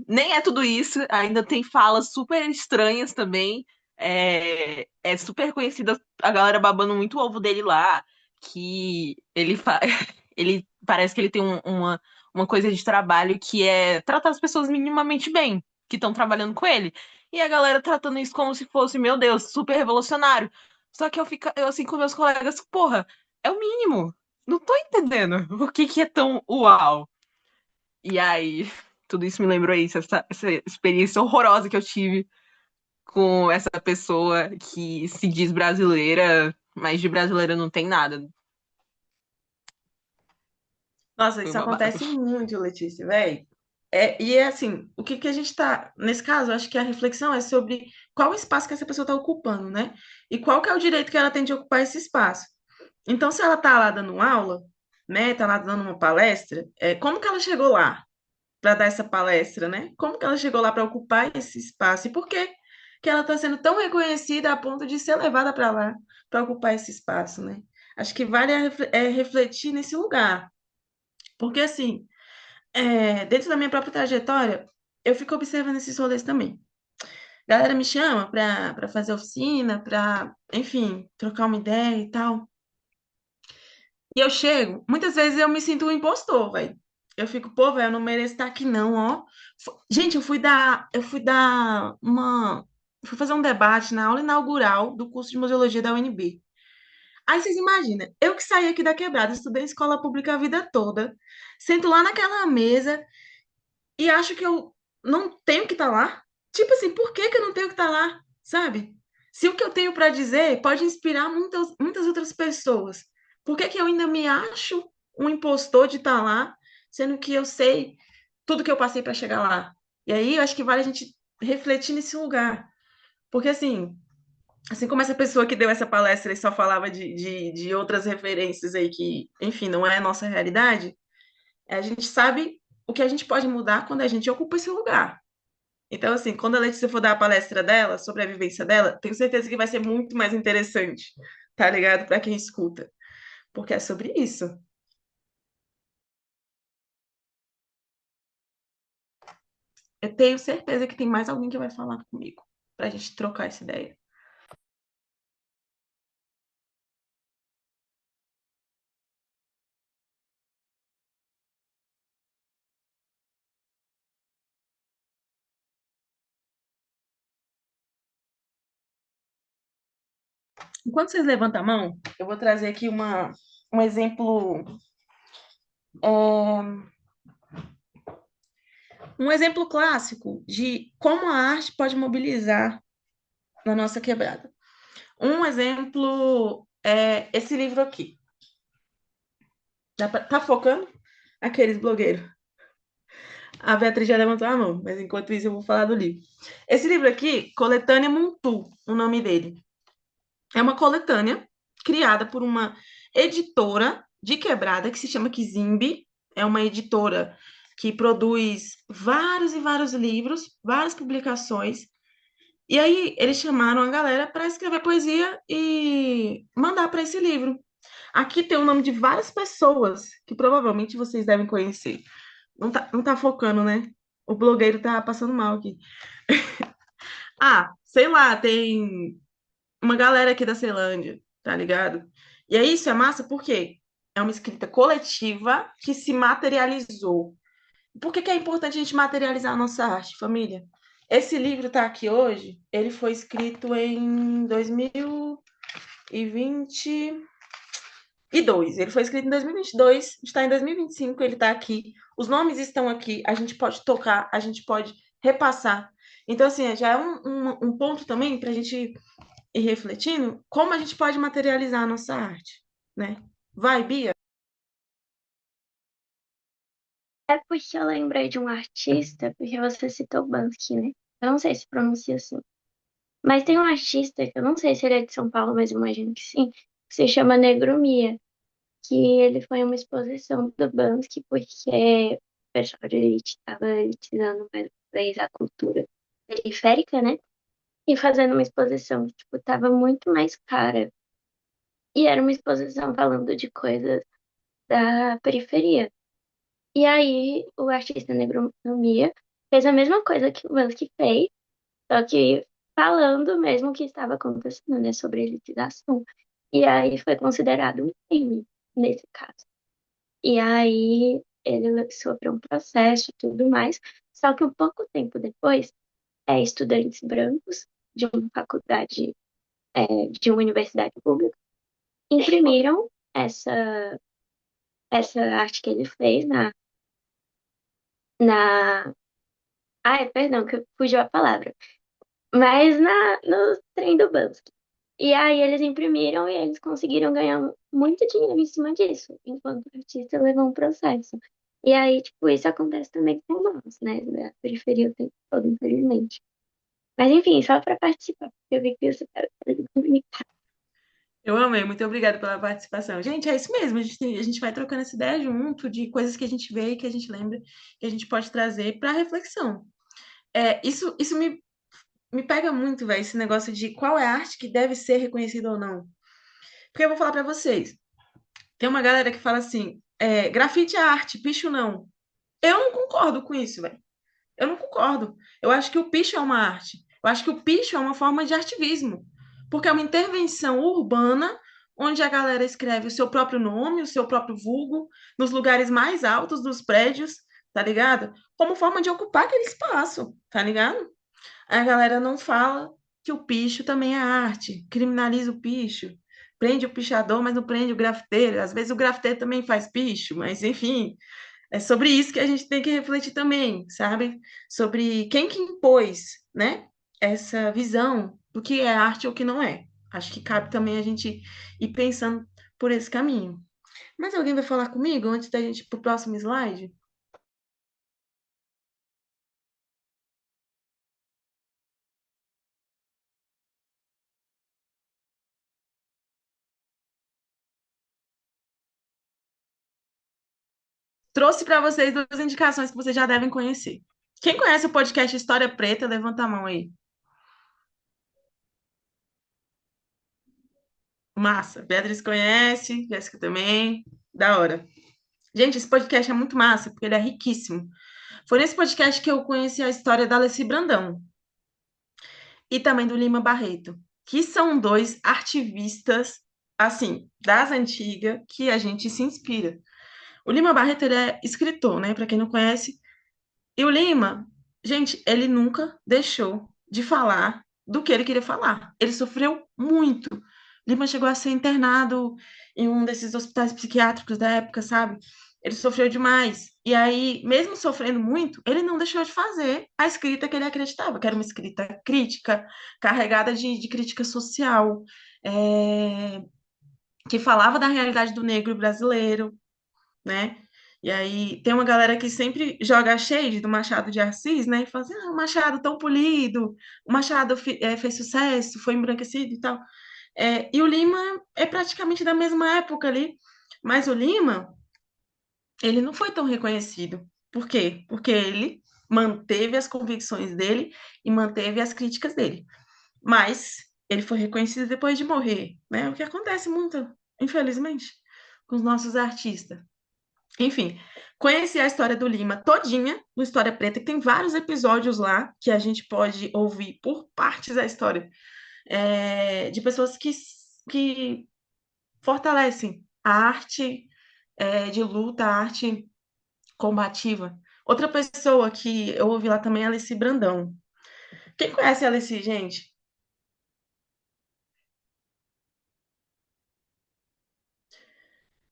nem é tudo isso, ainda tem falas super estranhas também. É super conhecida a galera babando muito o ovo dele lá, que ele parece que ele tem uma coisa de trabalho que é tratar as pessoas minimamente bem, que estão trabalhando com ele. E a galera tratando isso como se fosse, meu Deus, super revolucionário. Só que eu assim com meus colegas, porra, é o mínimo. Não tô entendendo por que é tão uau. E aí, tudo isso me lembrou isso, essa experiência horrorosa que eu tive com essa pessoa que se diz brasileira, mas de brasileira não tem nada. Nossa, Foi um isso babado. acontece muito, Letícia, velho. E é assim, o que a gente tá. Nesse caso, eu acho que a reflexão é sobre qual o espaço que essa pessoa está ocupando, né? E qual que é o direito que ela tem de ocupar esse espaço. Então, se ela tá lá dando aula, né? Tá lá dando uma palestra, como que ela chegou lá? para dar essa palestra, né? Como que ela chegou lá para ocupar esse espaço e por que que ela está sendo tão reconhecida a ponto de ser levada para lá para ocupar esse espaço, né? Acho que vale refletir nesse lugar, porque assim, dentro da minha própria trajetória, eu fico observando esses rolês também. A galera me chama para fazer oficina, para, enfim, trocar uma ideia e tal. E eu chego, muitas vezes eu me sinto um impostor, velho. Eu fico, pô, velho, eu não mereço estar aqui, não, ó. Gente, fui fazer um debate na aula inaugural do curso de museologia da UNB. Aí vocês imaginam, eu que saí aqui da quebrada, estudei em escola pública a vida toda, sento lá naquela mesa e acho que eu não tenho que estar lá. Tipo assim, por que que eu não tenho que estar lá, sabe? Se o que eu tenho para dizer pode inspirar muitas outras pessoas, por que que eu ainda me acho um impostor de estar lá, sendo que eu sei tudo que eu passei para chegar lá? E aí eu acho que vale a gente refletir nesse lugar. Porque assim como essa pessoa que deu essa palestra e só falava de outras referências aí que, enfim, não é a nossa realidade, a gente sabe o que a gente pode mudar quando a gente ocupa esse lugar. Então, assim, quando a Letícia for dar a palestra dela, sobre a vivência dela, tenho certeza que vai ser muito mais interessante, tá ligado? Para quem escuta. Porque é sobre isso. Eu tenho certeza que tem mais alguém que vai falar comigo, pra gente trocar essa ideia. Enquanto vocês levantam a mão, eu vou trazer aqui um exemplo. Um exemplo clássico de como a arte pode mobilizar na nossa quebrada. Um exemplo é esse livro aqui. Tá focando? Aqueles blogueiros. A Beatriz já levantou a mão, mas enquanto isso eu vou falar do livro. Esse livro aqui, Coletânea Muntu, o nome dele. É uma coletânea criada por uma editora de quebrada que se chama Kizimbi. É uma editora que produz vários e vários livros, várias publicações. E aí eles chamaram a galera para escrever poesia e mandar para esse livro. Aqui tem o nome de várias pessoas que provavelmente vocês devem conhecer. Não tá focando, né? O blogueiro tá passando mal aqui. Ah, sei lá, tem uma galera aqui da Ceilândia, tá ligado? E aí isso é massa porque é uma escrita coletiva que se materializou. Por que que é importante a gente materializar a nossa arte, família? Esse livro tá aqui hoje, ele foi escrito em 2022. Ele foi escrito em 2022, está em 2025, ele está aqui. Os nomes estão aqui, a gente pode tocar, a gente pode repassar. Então, assim, já é um ponto também para a gente ir refletindo como a gente pode materializar a nossa arte, né? Vai, Bia? É porque eu lembrei de um artista, porque você citou Banksy, né? Eu não sei se pronuncia assim. Mas tem um artista, que eu não sei se ele é de São Paulo, mas eu imagino que sim, que se chama Negromia, que ele foi uma exposição do Banksy, porque o pessoal de elite estava elitizando mais uma vez a cultura periférica, né? E fazendo uma exposição que, tipo, tava muito mais cara. E era uma exposição falando de coisas da periferia. E aí o artista Negromia fez a mesma coisa que o Banksy fez, só que falando mesmo o que estava acontecendo, né, sobre elitização. E aí foi considerado um crime nesse caso. E aí ele sofreu um processo e tudo mais. Só que um pouco tempo depois, estudantes brancos de uma faculdade, de uma universidade pública, imprimiram essa arte que ele fez na... Ai, perdão, que fugiu a palavra. Mas no trem do Banksy. E aí eles imprimiram e eles conseguiram ganhar muito dinheiro em cima disso, enquanto o artista levou um processo. E aí, tipo, isso acontece também com nós, né? Da periferia o tempo todo, infelizmente. Mas enfim, só para participar, porque eu vi que você estava comunicar. Eu amei, muito obrigada pela participação. Gente, é isso mesmo, a gente vai trocando essa ideia junto de coisas que a gente vê, que a gente lembra, que a gente pode trazer para reflexão. Isso me pega muito, velho, esse negócio de qual é a arte que deve ser reconhecida ou não. Porque eu vou falar para vocês, tem uma galera que fala assim, grafite é arte, picho não. Eu não concordo com isso, velho. Eu não concordo. Eu acho que o picho é uma arte. Eu acho que o picho é uma forma de ativismo. Porque é uma intervenção urbana onde a galera escreve o seu próprio nome, o seu próprio vulgo, nos lugares mais altos dos prédios, tá ligado? Como forma de ocupar aquele espaço, tá ligado? A galera não fala que o picho também é arte, criminaliza o picho, prende o pichador, mas não prende o grafiteiro. Às vezes o grafiteiro também faz picho, mas enfim, é sobre isso que a gente tem que refletir também, sabe? Sobre quem que impôs, né? Essa visão do que é arte ou o que não é. Acho que cabe também a gente ir pensando por esse caminho. Mas alguém vai falar comigo antes da gente ir para o próximo slide? Trouxe para vocês duas indicações que vocês já devem conhecer. Quem conhece o podcast História Preta, levanta a mão aí. Massa. Beatriz conhece, Jéssica também. Da hora. Gente, esse podcast é muito massa, porque ele é riquíssimo. Foi nesse podcast que eu conheci a história da Alessi Brandão e também do Lima Barreto, que são dois artivistas, assim, das antigas, que a gente se inspira. O Lima Barreto, ele é escritor, né? Para quem não conhece, e o Lima, gente, ele nunca deixou de falar do que ele queria falar. Ele sofreu muito. Lima chegou a ser internado em um desses hospitais psiquiátricos da época, sabe? Ele sofreu demais. E aí, mesmo sofrendo muito, ele não deixou de fazer a escrita que ele acreditava, que era uma escrita crítica, carregada de crítica social, é, que falava da realidade do negro brasileiro, né? E aí tem uma galera que sempre joga shade do Machado de Assis, né? E fala assim, o Machado tão polido, o Machado fez sucesso, foi embranquecido e tal. E o Lima é praticamente da mesma época ali, mas o Lima, ele não foi tão reconhecido. Por quê? Porque ele manteve as convicções dele e manteve as críticas dele. Mas ele foi reconhecido depois de morrer, né? O que acontece muito, infelizmente, com os nossos artistas. Enfim, conheci a história do Lima todinha no História Preta, que tem vários episódios lá que a gente pode ouvir por partes da história, de pessoas que fortalecem a arte de luta, a arte combativa. Outra pessoa que eu ouvi lá também é a Alessi Brandão. Quem conhece a Alessi, gente?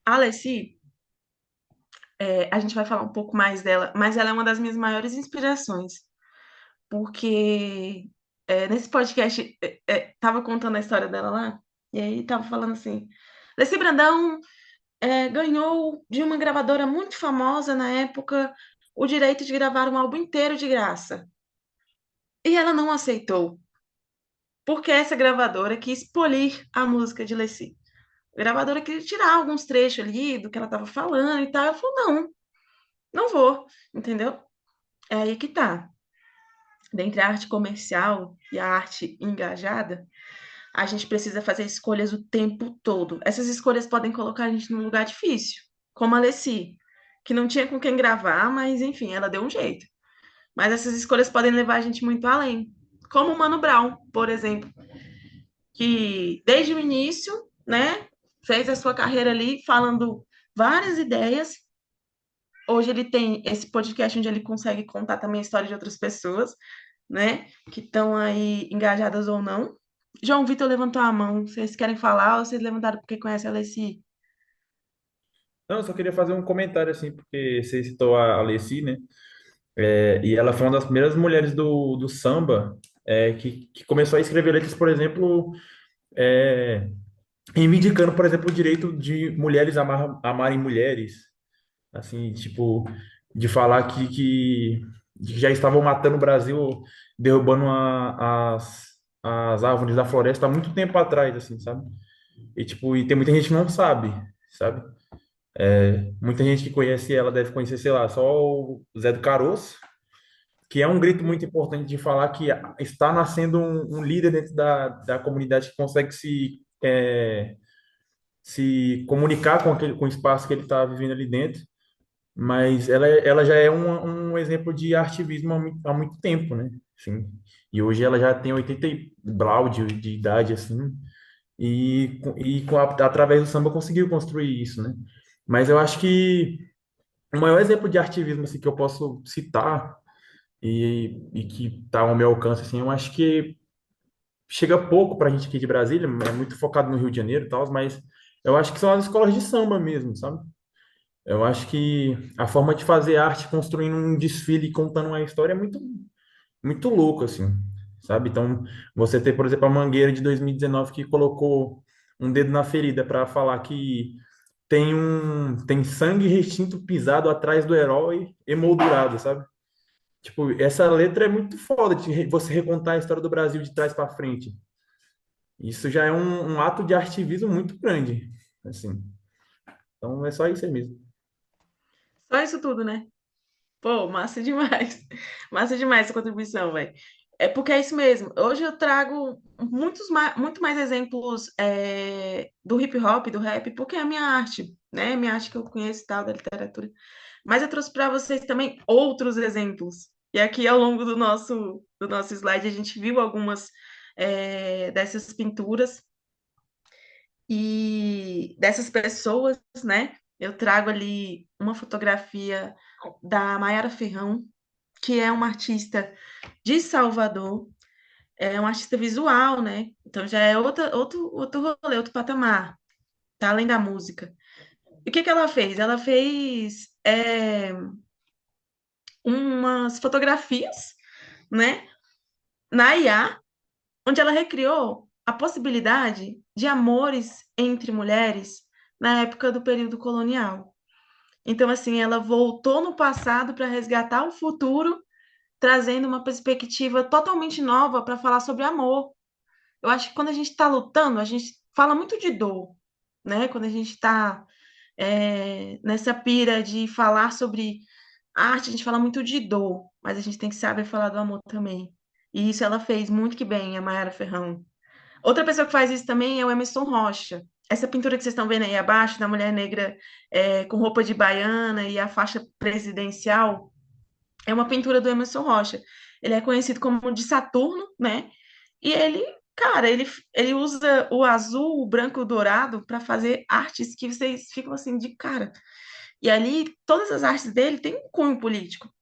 A Alessi, a gente vai falar um pouco mais dela, mas ela é uma das minhas maiores inspirações. Porque nesse podcast tava contando a história dela lá, e aí tava falando assim, Alessi Brandão ganhou de uma gravadora muito famosa na época o direito de gravar um álbum inteiro de graça. E ela não aceitou, porque essa gravadora quis polir a música de Alessi. A gravadora queria tirar alguns trechos ali do que ela estava falando e tal. Ela falou, não, não vou, entendeu? É aí que tá. Dentre a arte comercial e a arte engajada, a gente precisa fazer escolhas o tempo todo. Essas escolhas podem colocar a gente num lugar difícil, como a Alessi, que não tinha com quem gravar, mas enfim, ela deu um jeito. Mas essas escolhas podem levar a gente muito além, como o Mano Brown, por exemplo, que desde o início, né, fez a sua carreira ali falando várias ideias. Hoje ele tem esse podcast onde ele consegue contar também a história de outras pessoas, né, que estão aí engajadas ou não. João Vitor levantou a mão. Vocês querem falar ou vocês levantaram porque conhecem a Alessi? Não, eu só queria fazer um comentário assim, porque você citou a Alessi, né? E ela foi uma das primeiras mulheres do samba que começou a escrever letras, por exemplo, é, reivindicando, por exemplo, o direito de mulheres amarem mulheres, assim, tipo, de falar que já estavam matando o Brasil, derrubando as árvores da floresta há muito tempo atrás, assim, sabe? E, tipo, e tem muita gente que não sabe, sabe? Muita gente que conhece ela deve conhecer, sei lá, só o Zé do Caroço, que é um grito muito importante de falar que está nascendo um líder dentro da comunidade que consegue se comunicar com o espaço que ele está vivendo ali dentro, mas ela já é um exemplo de ativismo há muito tempo, né? Assim, e hoje ela já tem 80 e blau de idade, assim, através do samba conseguiu construir isso, né? Mas eu acho que o maior exemplo de ativismo assim, que eu posso citar e que está ao meu alcance, assim, eu acho que chega pouco para a gente aqui de Brasília, é muito focado no Rio de Janeiro e tal, mas eu acho que são as escolas de samba mesmo, sabe? Eu acho que a forma de fazer arte construindo um desfile e contando uma história é muito louco, assim, sabe? Então, você ter, por exemplo, a Mangueira de 2019 que colocou um dedo na ferida para falar que tem sangue retinto pisado atrás do herói emoldurado, sabe? Tipo, essa letra é muito foda de você recontar a história do Brasil de trás para frente. Isso já é um ato de ativismo muito grande, assim. Então, é só isso aí mesmo. Só isso tudo, né? Pô, massa demais. Massa demais essa contribuição, velho. É porque é isso mesmo. Hoje eu trago muito mais exemplos do hip hop, do rap, porque é a minha arte, né? Minha arte que eu conheço e tal, da literatura. Mas eu trouxe para vocês também outros exemplos. E aqui, ao longo do nosso slide, a gente viu algumas dessas pinturas e dessas pessoas, né? Eu trago ali uma fotografia da Maiara Ferrão, que é uma artista de Salvador, é uma artista visual, né? Então já é outro rolê, outro patamar, tá? Além da música. E o que que ela fez? Ela fez umas fotografias, né? Na IA, onde ela recriou a possibilidade de amores entre mulheres na época do período colonial. Então, assim, ela voltou no passado para resgatar o futuro, trazendo uma perspectiva totalmente nova para falar sobre amor. Eu acho que quando a gente está lutando, a gente fala muito de dor, né? Quando a gente está nessa pira de falar sobre arte, a gente fala muito de dor, mas a gente tem que saber falar do amor também. E isso ela fez muito que bem, a Mayara Ferrão. Outra pessoa que faz isso também é o Emerson Rocha. Essa pintura que vocês estão vendo aí abaixo, da mulher negra com roupa de baiana e a faixa presidencial, é uma pintura do Emerson Rocha. Ele é conhecido como de Saturno, né? E ele, cara, ele usa o azul, o branco, o dourado para fazer artes que vocês ficam assim de cara. E ali, todas as artes dele têm um cunho político.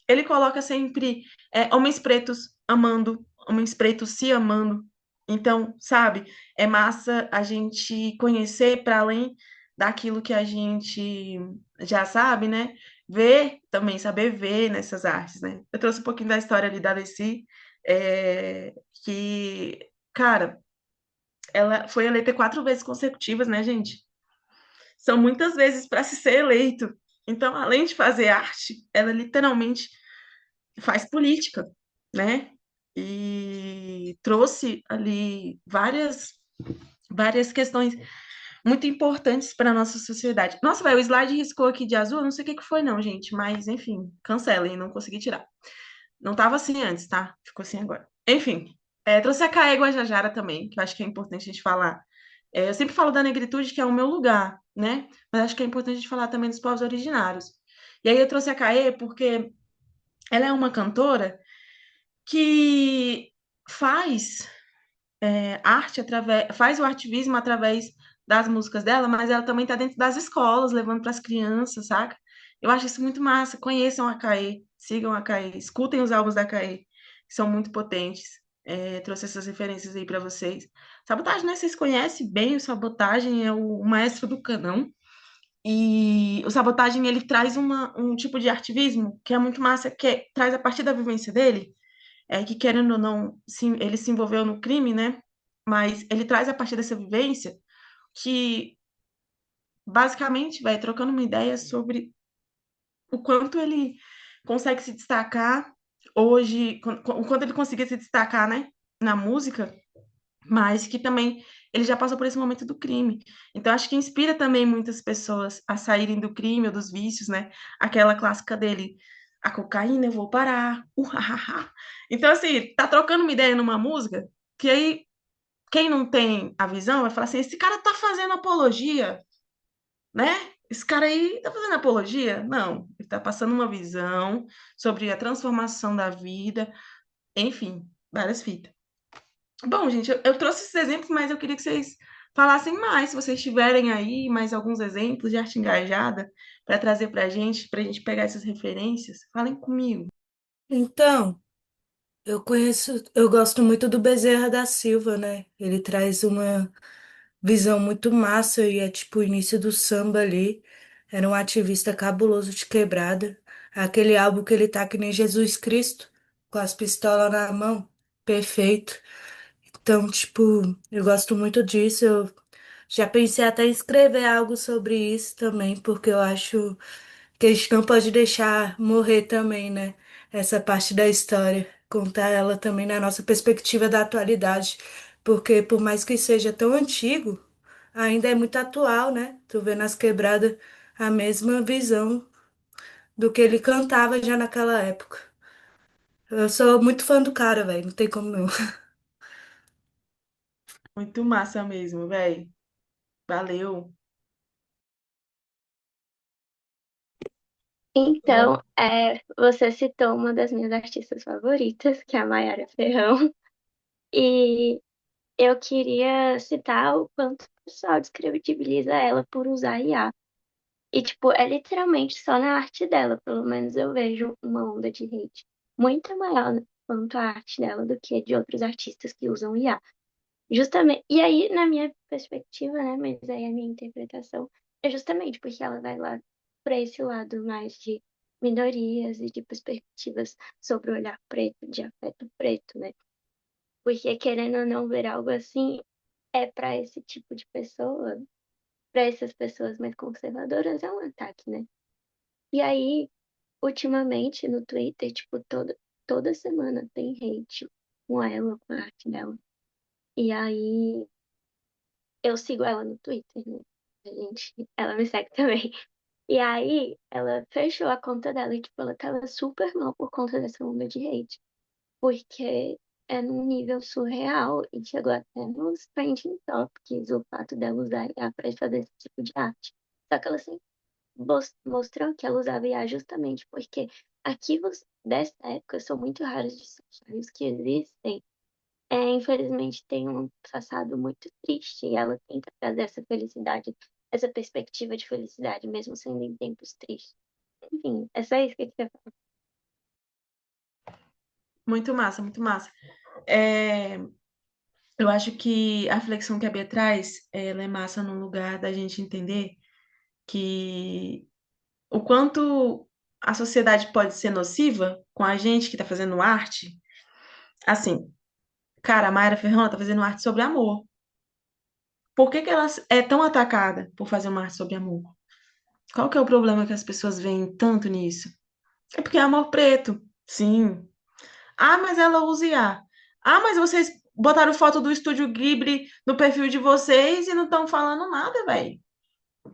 Ele coloca sempre homens pretos amando, homens pretos se amando. Então, sabe, é massa a gente conhecer para além daquilo que a gente já sabe, né? Ver também, saber ver nessas artes, né? Eu trouxe um pouquinho da história ali da Alessi, que, cara, ela foi eleita 4 vezes consecutivas, né, gente? São muitas vezes para se ser eleito. Então, além de fazer arte, ela literalmente faz política, né? E trouxe ali várias questões muito importantes para a nossa sociedade. Nossa, velho, o slide riscou aqui de azul, eu não sei o que que foi não, gente, mas enfim, cancelem, não consegui tirar. Não estava assim antes, tá? Ficou assim agora. Enfim, trouxe a Caê Guajajara também, que eu acho que é importante a gente falar. Eu sempre falo da negritude, que é o meu lugar, né? Mas acho que é importante a gente falar também dos povos originários. E aí eu trouxe a Caê porque ela é uma cantora que faz arte através, faz o ativismo através das músicas dela, mas ela também está dentro das escolas, levando para as crianças, saca? Eu acho isso muito massa. Conheçam a Caê, sigam a Caê, escutem os álbuns da Caê, que são muito potentes. Trouxe essas referências aí para vocês. Sabotagem, né? Vocês conhecem bem o Sabotagem, é o maestro do canão. E o Sabotagem, ele traz um tipo de ativismo que é muito massa, traz a partir da vivência dele, que querendo ou não, sim, ele se envolveu no crime, né? Mas ele traz a partir dessa vivência que basicamente vai trocando uma ideia sobre o quanto ele consegue se destacar hoje, o quanto ele conseguia se destacar, né? Na música, mas que também ele já passou por esse momento do crime. Então, acho que inspira também muitas pessoas a saírem do crime ou dos vícios, né? Aquela clássica dele, a cocaína eu vou parar, uhahaha. Então, assim, tá trocando uma ideia numa música, que aí quem não tem a visão vai falar assim, esse cara tá fazendo apologia, né? Esse cara aí tá fazendo apologia? Não, ele tá passando uma visão sobre a transformação da vida, enfim, várias fitas. Bom, gente, eu trouxe esses exemplos, mas eu queria que vocês falassem mais, se vocês tiverem aí mais alguns exemplos de arte engajada para trazer para a gente pegar essas referências, falem comigo. Então, eu gosto muito do Bezerra da Silva, né? Ele traz uma visão muito massa e é tipo o início do samba ali. Era um ativista cabuloso de quebrada. Aquele álbum que ele tá que nem Jesus Cristo, com as pistolas na mão. Perfeito. Então, tipo, eu gosto muito disso. Eu já pensei até em escrever algo sobre isso também, porque eu acho que a gente não pode deixar morrer também, né? Essa parte da história, contar ela também na nossa perspectiva da atualidade, porque por mais que seja tão antigo, ainda é muito atual, né? Tu vê nas quebradas a mesma visão do que ele cantava já naquela época. Eu sou muito fã do cara, velho, não tem como não. Muito massa mesmo, velho. Valeu. Então, você citou uma das minhas artistas favoritas, que é a Mayara Ferrão, e eu queria citar o quanto o pessoal descredibiliza ela por usar IA. E, tipo, é literalmente só na arte dela, pelo menos eu vejo uma onda de hate muito maior quanto à arte dela do que de outros artistas que usam IA. Justamente, e aí, na minha perspectiva, né, mas aí a minha interpretação é justamente porque ela vai lá para esse lado mais de minorias e de perspectivas sobre o olhar preto, de afeto preto, né? Porque querendo ou não ver algo assim, é para esse tipo de pessoa, para essas pessoas mais conservadoras, é um ataque, né? E aí, ultimamente, no Twitter, tipo, toda semana tem hate com ela, com a arte dela. E aí, eu sigo ela no Twitter, né? Ela me segue também. E aí, ela fechou a conta dela e, tipo, ela tava super mal por conta dessa onda de hate. Porque é num nível surreal e chegou até nos trending topics o fato dela usar IA pra fazer esse tipo de arte. Só que ela sempre mostrou que ela usava IA justamente porque arquivos dessa época são muito raros de se achar. Os que existem infelizmente tem um passado muito triste e ela tenta trazer essa felicidade, essa perspectiva de felicidade, mesmo sendo em tempos tristes. Enfim, é só isso que eu queria falar. Muito massa, muito massa. É, eu acho que a reflexão que a Bia traz, ela é massa no lugar da gente entender que o quanto a sociedade pode ser nociva com a gente que está fazendo arte. Assim, cara, a Mayra Ferrão tá fazendo arte sobre amor. Por que que ela é tão atacada por fazer uma arte sobre amor? Qual que é o problema que as pessoas veem tanto nisso? É porque é amor preto, sim. Ah, mas ela usa IA. Ah, mas vocês botaram foto do Estúdio Ghibli no perfil de vocês e não estão falando nada, velho.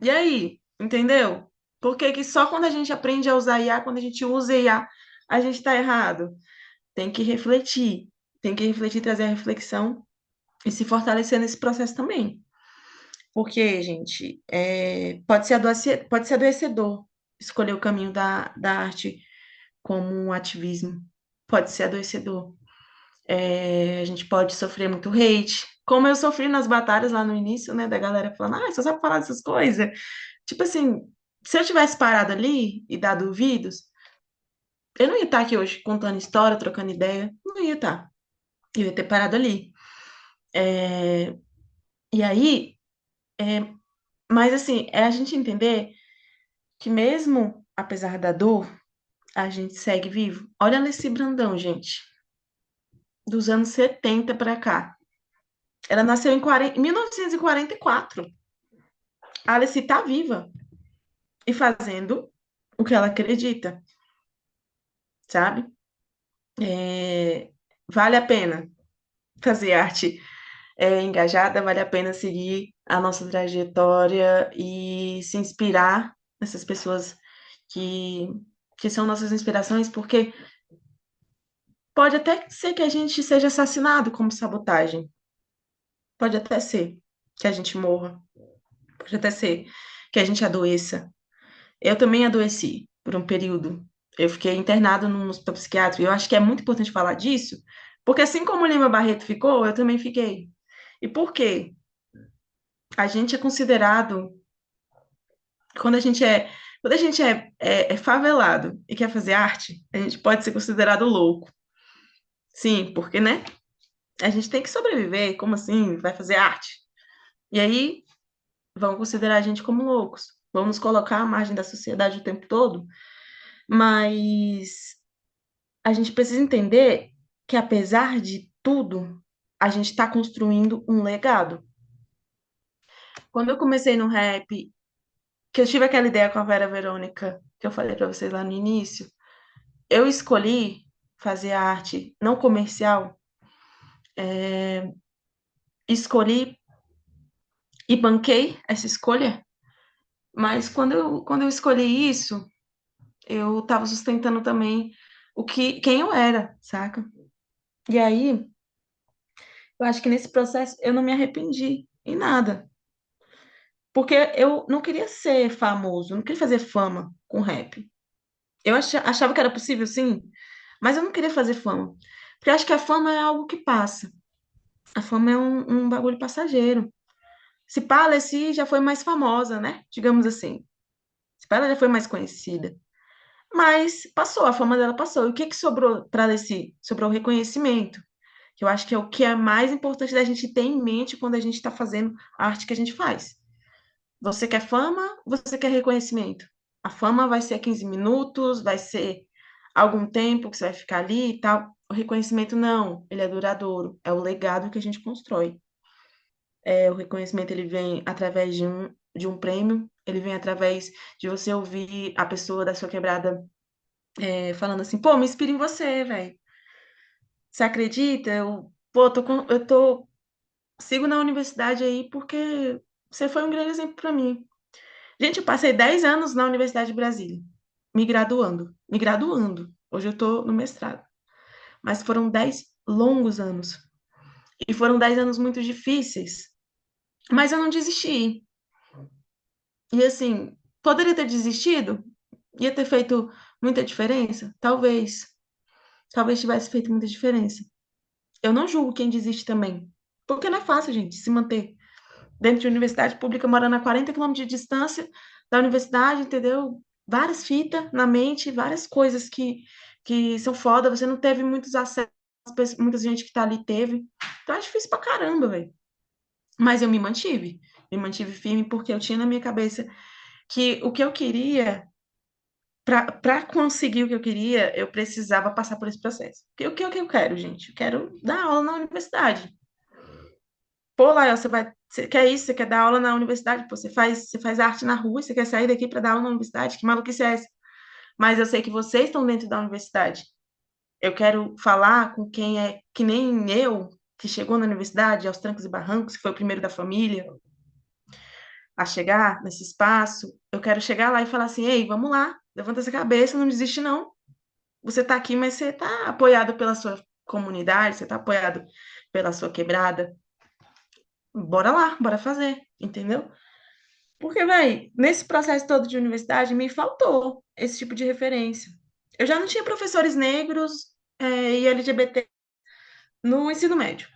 E aí? Entendeu? Por que que só quando a gente aprende a usar IA, quando a gente usa IA, a gente tá errado? Tem que refletir. Tem que refletir, trazer a reflexão e se fortalecer nesse processo também. Porque, gente, pode ser adoecedor escolher o caminho da arte como um ativismo. Pode ser adoecedor. A gente pode sofrer muito hate. Como eu sofri nas batalhas lá no início, né? Da galera falando, você sabe falar dessas coisas? Tipo assim, se eu tivesse parado ali e dado ouvidos, eu não ia estar aqui hoje contando história, trocando ideia. Não ia estar. Eu ia ter parado ali. É, E aí, mas assim, é a gente entender que mesmo apesar da dor, a gente segue vivo. Olha a Alessi Brandão, gente, dos anos 70 para cá. Ela nasceu em 1944. A Alessi tá viva e fazendo o que ela acredita, sabe? Vale a pena fazer arte engajada, vale a pena seguir a nossa trajetória e se inspirar nessas pessoas que, que são nossas inspirações, porque pode até ser que a gente seja assassinado como sabotagem, pode até ser que a gente morra, pode até ser que a gente adoeça. Eu também adoeci por um período. Eu fiquei internado num hospital psiquiátrico. E eu acho que é muito importante falar disso, porque assim como o Lima Barreto ficou, eu também fiquei. E por quê? A gente é considerado, quando a gente é favelado e quer fazer arte, a gente pode ser considerado louco. Sim, porque, né? A gente tem que sobreviver. Como assim? Vai fazer arte? E aí vão considerar a gente como loucos. Vão nos colocar à margem da sociedade o tempo todo. Mas a gente precisa entender que, apesar de tudo, a gente está construindo um legado. Quando eu comecei no rap, que eu tive aquela ideia com a Vera Verônica, que eu falei para vocês lá no início, eu escolhi fazer arte não comercial, escolhi e banquei essa escolha, mas quando eu escolhi isso, eu estava sustentando também quem eu era, saca? E aí, eu acho que nesse processo eu não me arrependi em nada. Porque eu não queria ser famoso, não queria fazer fama com rap. Eu achava que era possível, sim, mas eu não queria fazer fama. Porque eu acho que a fama é algo que passa. A fama é um bagulho passageiro. Se pá, a Alessi já foi mais famosa, né? Digamos assim. Se pá, ela já foi mais conhecida. Mas passou, a fama dela passou. E o que que sobrou para a Alessi? Sobrou o reconhecimento. Que eu acho que é o que é mais importante da gente ter em mente quando a gente está fazendo a arte que a gente faz. Você quer fama, você quer reconhecimento. A fama vai ser 15 minutos, vai ser algum tempo que você vai ficar ali e tal. O reconhecimento não, ele é duradouro, é o legado que a gente constrói. O reconhecimento ele vem através de um prêmio, ele vem através de você ouvir a pessoa da sua quebrada falando assim, pô, me inspira em você, velho. Você acredita? Sigo na universidade aí porque você foi um grande exemplo para mim. Gente, eu passei 10 anos na Universidade de Brasília, me graduando, me graduando. Hoje eu estou no mestrado. Mas foram 10 longos anos. E foram 10 anos muito difíceis. Mas eu não desisti. E assim, poderia ter desistido? Ia ter feito muita diferença? Talvez. Talvez tivesse feito muita diferença. Eu não julgo quem desiste também. Porque não é fácil, gente, se manter dentro de universidade pública, morando a 40 quilômetros de distância da universidade, entendeu? Várias fitas na mente, várias coisas que são foda, você não teve muitos acessos, muita gente que tá ali teve. Então é difícil pra caramba, velho. Mas eu me mantive firme porque eu tinha na minha cabeça que o que eu queria, para conseguir o que eu queria, eu precisava passar por esse processo. Porque o que eu quero, gente? Eu quero dar aula na universidade. Pô, Lael, você quer isso? Você quer dar aula na universidade? Pô, você faz arte na rua, você quer sair daqui para dar aula na universidade? Que maluquice é essa? Mas eu sei que vocês estão dentro da universidade. Eu quero falar com quem é que nem eu, que chegou na universidade aos trancos e barrancos, que foi o primeiro da família a chegar nesse espaço. Eu quero chegar lá e falar assim: ei, vamos lá, levanta essa cabeça, não desiste, não. Você está aqui, mas você está apoiado pela sua comunidade, você está apoiado pela sua quebrada. Bora lá, bora fazer, entendeu? Porque, véi, nesse processo todo de universidade, me faltou esse tipo de referência. Eu já não tinha professores negros, e LGBT no ensino médio.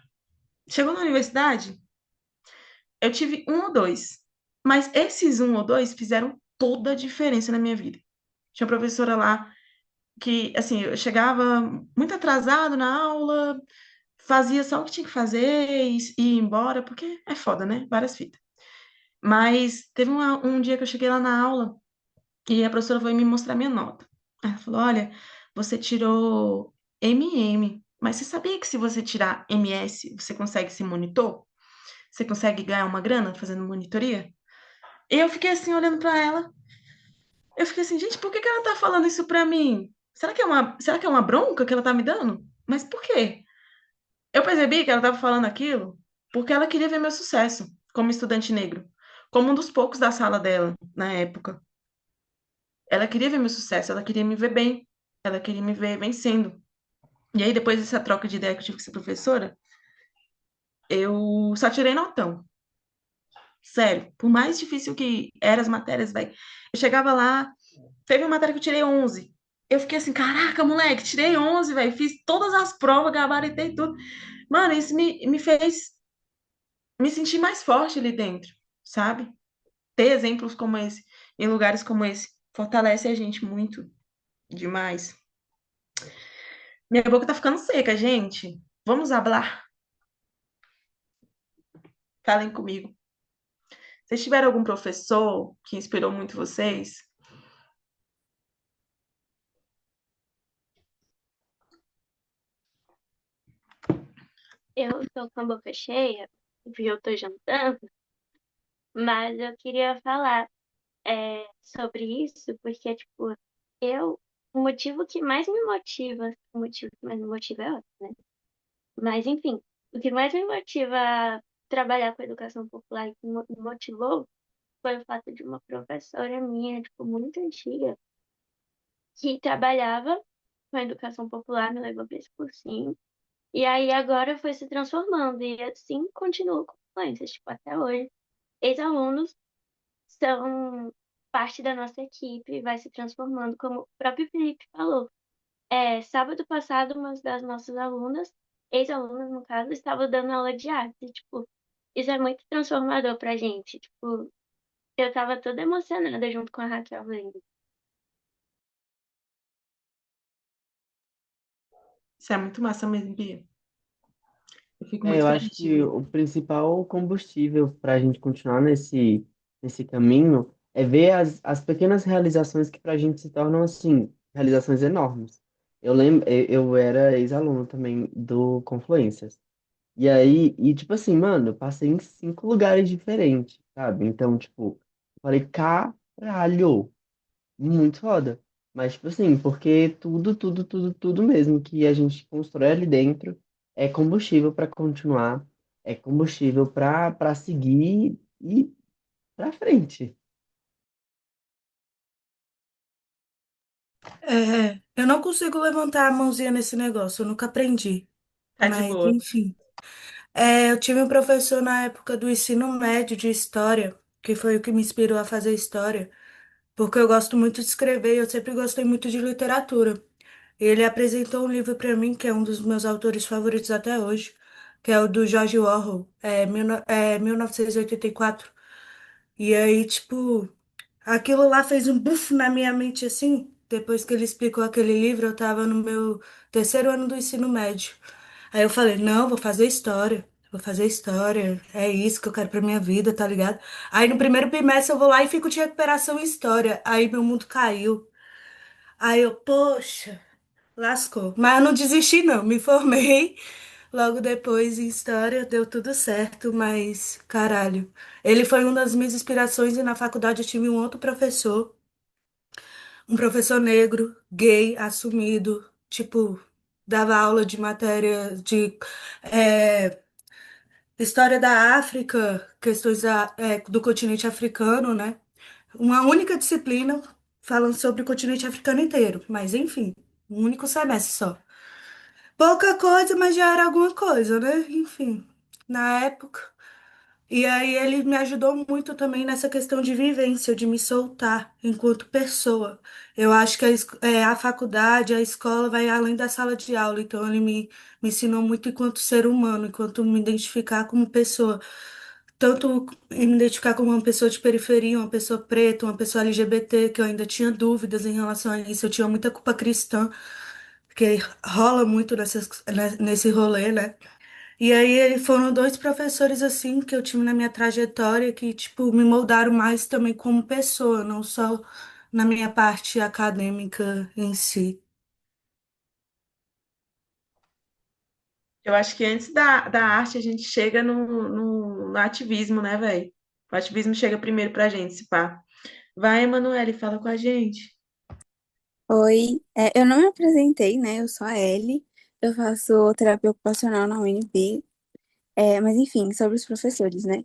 Chegou na universidade, eu tive um ou dois. Mas esses um ou dois fizeram toda a diferença na minha vida. Tinha uma professora lá que, assim, eu chegava muito atrasado na aula, fazia só o que tinha que fazer e ia embora, porque é foda, né? Várias fitas. Mas teve um dia que eu cheguei lá na aula e a professora foi me mostrar minha nota. Ela falou: olha, você tirou MM, mas você sabia que se você tirar MS, você consegue ser monitor? Você consegue ganhar uma grana fazendo monitoria? E eu fiquei assim, olhando pra ela. Eu fiquei assim, gente, por que que ela tá falando isso pra mim? Será que é uma bronca que ela tá me dando? Mas por quê? Eu percebi que ela tava falando aquilo porque ela queria ver meu sucesso como estudante negro, como um dos poucos da sala dela na época. Ela queria ver meu sucesso, ela queria me ver bem, ela queria me ver vencendo. E aí, depois dessa troca de ideia que eu tive com essa professora, eu só tirei notão. Sério, por mais difícil que eram as matérias, velho. Eu chegava lá, teve uma matéria que eu tirei 11. Eu fiquei assim, caraca, moleque, tirei 11, velho. Fiz todas as provas, gabaritei tudo. Mano, isso me fez me sentir mais forte ali dentro, sabe? Ter exemplos como esse, em lugares como esse, fortalece a gente muito demais. Minha boca tá ficando seca, gente. Vamos hablar? Falem comigo. Vocês tiveram algum professor que inspirou muito vocês? Eu tô com a boca cheia, porque eu tô jantando, mas eu queria falar sobre isso, porque, tipo, eu, o motivo que mais me motiva, o motivo que mais me motiva é outro, né? Mas, enfim, o que mais me motiva a trabalhar com educação popular e que me motivou foi o fato de uma professora minha, tipo, muito antiga, que trabalhava com a educação popular, me levou para esse cursinho. E aí agora foi se transformando, e assim continua com influências, tipo, até hoje. Ex-alunos são parte da nossa equipe, vai se transformando, como o próprio Felipe falou. Sábado passado, uma das nossas alunas, ex-alunas no caso, estava dando aula de arte. E, tipo, isso é muito transformador pra gente. Tipo, eu tava toda emocionada junto com a Raquel vendo. Isso é muito massa mesmo, Bia. Eu fico É, muito eu feliz acho de que ver. o principal combustível para a gente continuar nesse caminho é ver as pequenas realizações que para a gente se tornam, assim, realizações enormes. Eu lembro, eu era ex-aluno também do Confluências. E aí, e tipo assim, mano, eu passei em 5 lugares diferentes, sabe? Então, tipo, eu falei, caralho, muito foda. Mas, tipo assim, porque tudo mesmo que a gente constrói ali dentro é combustível para continuar, é combustível para seguir e para frente. Eu não consigo levantar a mãozinha nesse negócio, eu nunca aprendi. Tá de Mas, boa. enfim. Eu tive um professor na época do ensino médio de história, que foi o que me inspirou a fazer história, porque eu gosto muito de escrever e eu sempre gostei muito de literatura. Ele apresentou um livro para mim, que é um dos meus autores favoritos até hoje, que é o do George Orwell, 1984. E aí, tipo, aquilo lá fez um buff na minha mente assim. Depois que ele explicou aquele livro, eu tava no meu terceiro ano do ensino médio. Aí eu falei, não, vou fazer história. Vou fazer história. É isso que eu quero pra minha vida, tá ligado? Aí no primeiro bimestre eu vou lá e fico de recuperação em história. Aí meu mundo caiu. Aí eu, poxa, lascou. Mas eu não desisti, não. Me formei. Logo depois em história deu tudo certo, mas caralho. Ele foi uma das minhas inspirações e na faculdade eu tive um outro professor, um professor negro, gay, assumido, tipo, dava aula de matéria de é, história da África, questões do continente africano, né? Uma única disciplina falando sobre o continente africano inteiro, mas enfim, um único semestre só. Pouca coisa, mas já era alguma coisa, né? Enfim, na época. E aí ele me ajudou muito também nessa questão de vivência, de me soltar enquanto pessoa. Eu acho que a faculdade, a escola vai além da sala de aula, então ele me ensinou muito enquanto ser humano, enquanto me identificar como pessoa. Tanto me identificar como uma pessoa de periferia, uma pessoa preta, uma pessoa LGBT, que eu ainda tinha dúvidas em relação a isso, eu tinha muita culpa cristã, que rola muito nesse rolê, né? E aí foram dois professores assim que eu tive na minha trajetória que, tipo, me moldaram mais também como pessoa, não só na minha parte acadêmica em si. Eu acho que antes da arte a gente chega no ativismo, né, velho? O ativismo chega primeiro pra gente, se pá. Vai, Emanuele, fala com a gente. Oi, eu não me apresentei, né? Eu sou a Ellie, eu faço terapia ocupacional na UNB Mas enfim, sobre os professores, né?